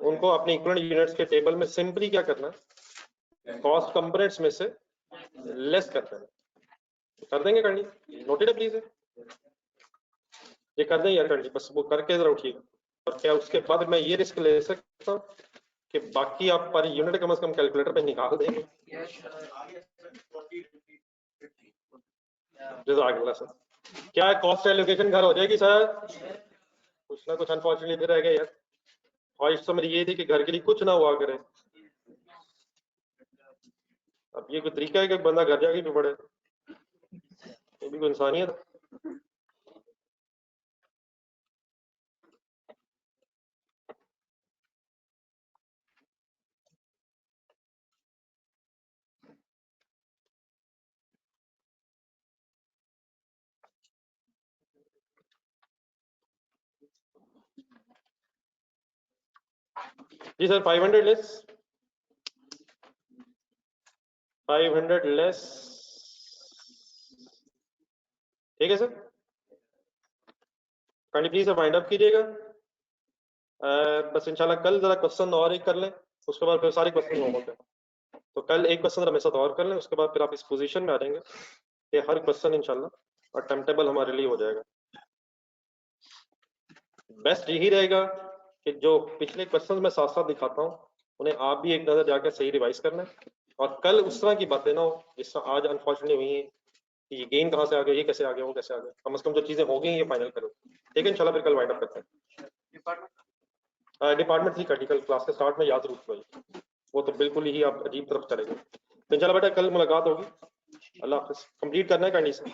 उनको अपने इक्विवेलेंट यूनिट्स के टेबल में सिंपली क्या करना है, कॉस्ट कंपोनेंट्स में से लेस करते हैं। कर देंगे काइंडली, नोटेड है प्लीज, ये कर दें यार काइंडली, बस वो करके जरा उठिएगा। और क्या उसके बाद मैं ये रिस्क ले सकता हूँ कि बाकी आप पर यूनिट कम से कम कैलकुलेटर पे निकाल देंगे? जज़ाकल्लाह सर। क्या कॉस्ट एलोकेशन घर हो जाएगी सर? कुछ ना कुछ अनफॉर्चुनेटली इधर रह गया यार। ख्वाहिश तो मेरी ये थी कि घर के लिए कुछ ना हुआ करे। अब ये कोई तरीका है कि बंदा घर जाके भी पड़े? ये भी कोई इंसानियत? जी सर, 500 लेस, 500 लेस, ठीक है sir. Kindly please wind up कीजिएगा। बस इंशाल्लाह कल जरा क्वेश्चन और एक कर लें, उसके बाद फिर सारे क्वेश्चन हो होते हैं। तो कल एक क्वेश्चन हमें साथ और कर लें, उसके बाद फिर आप इस पोजीशन में आ जाएंगे कि हर क्वेश्चन इंशाल्लाह अटेम्प्टेबल हमारे लिए हो जाएगा। बेस्ट यही रहेगा कि जो पिछले क्वेश्चन में साथ साथ दिखाता हूँ उन्हें आप भी एक नजर जाकर सही रिवाइज करना है, और कल उस तरह की बातें ना हो जिस तरह आज अनफॉर्चुनेटली हुई है कि ये गेन कहाँ से आ गया, ये कैसे आ गया, वो कैसे आ गया। कम से कम जो चीजें हो गई ये फाइनल करो, ठीक है इंशाल्लाह। फिर कल वाइंड अप करते हैं। डिपार्टमेंट थी कल क्लास के स्टार्ट में, याद जरूर भाई, वो तो बिल्कुल ही आप अजीब तरफ चले गए। तो इंशाल्लाह बेटा कल मुलाकात होगी। अल्लाह हाफिज। कंप्लीट करना है कंडीशन।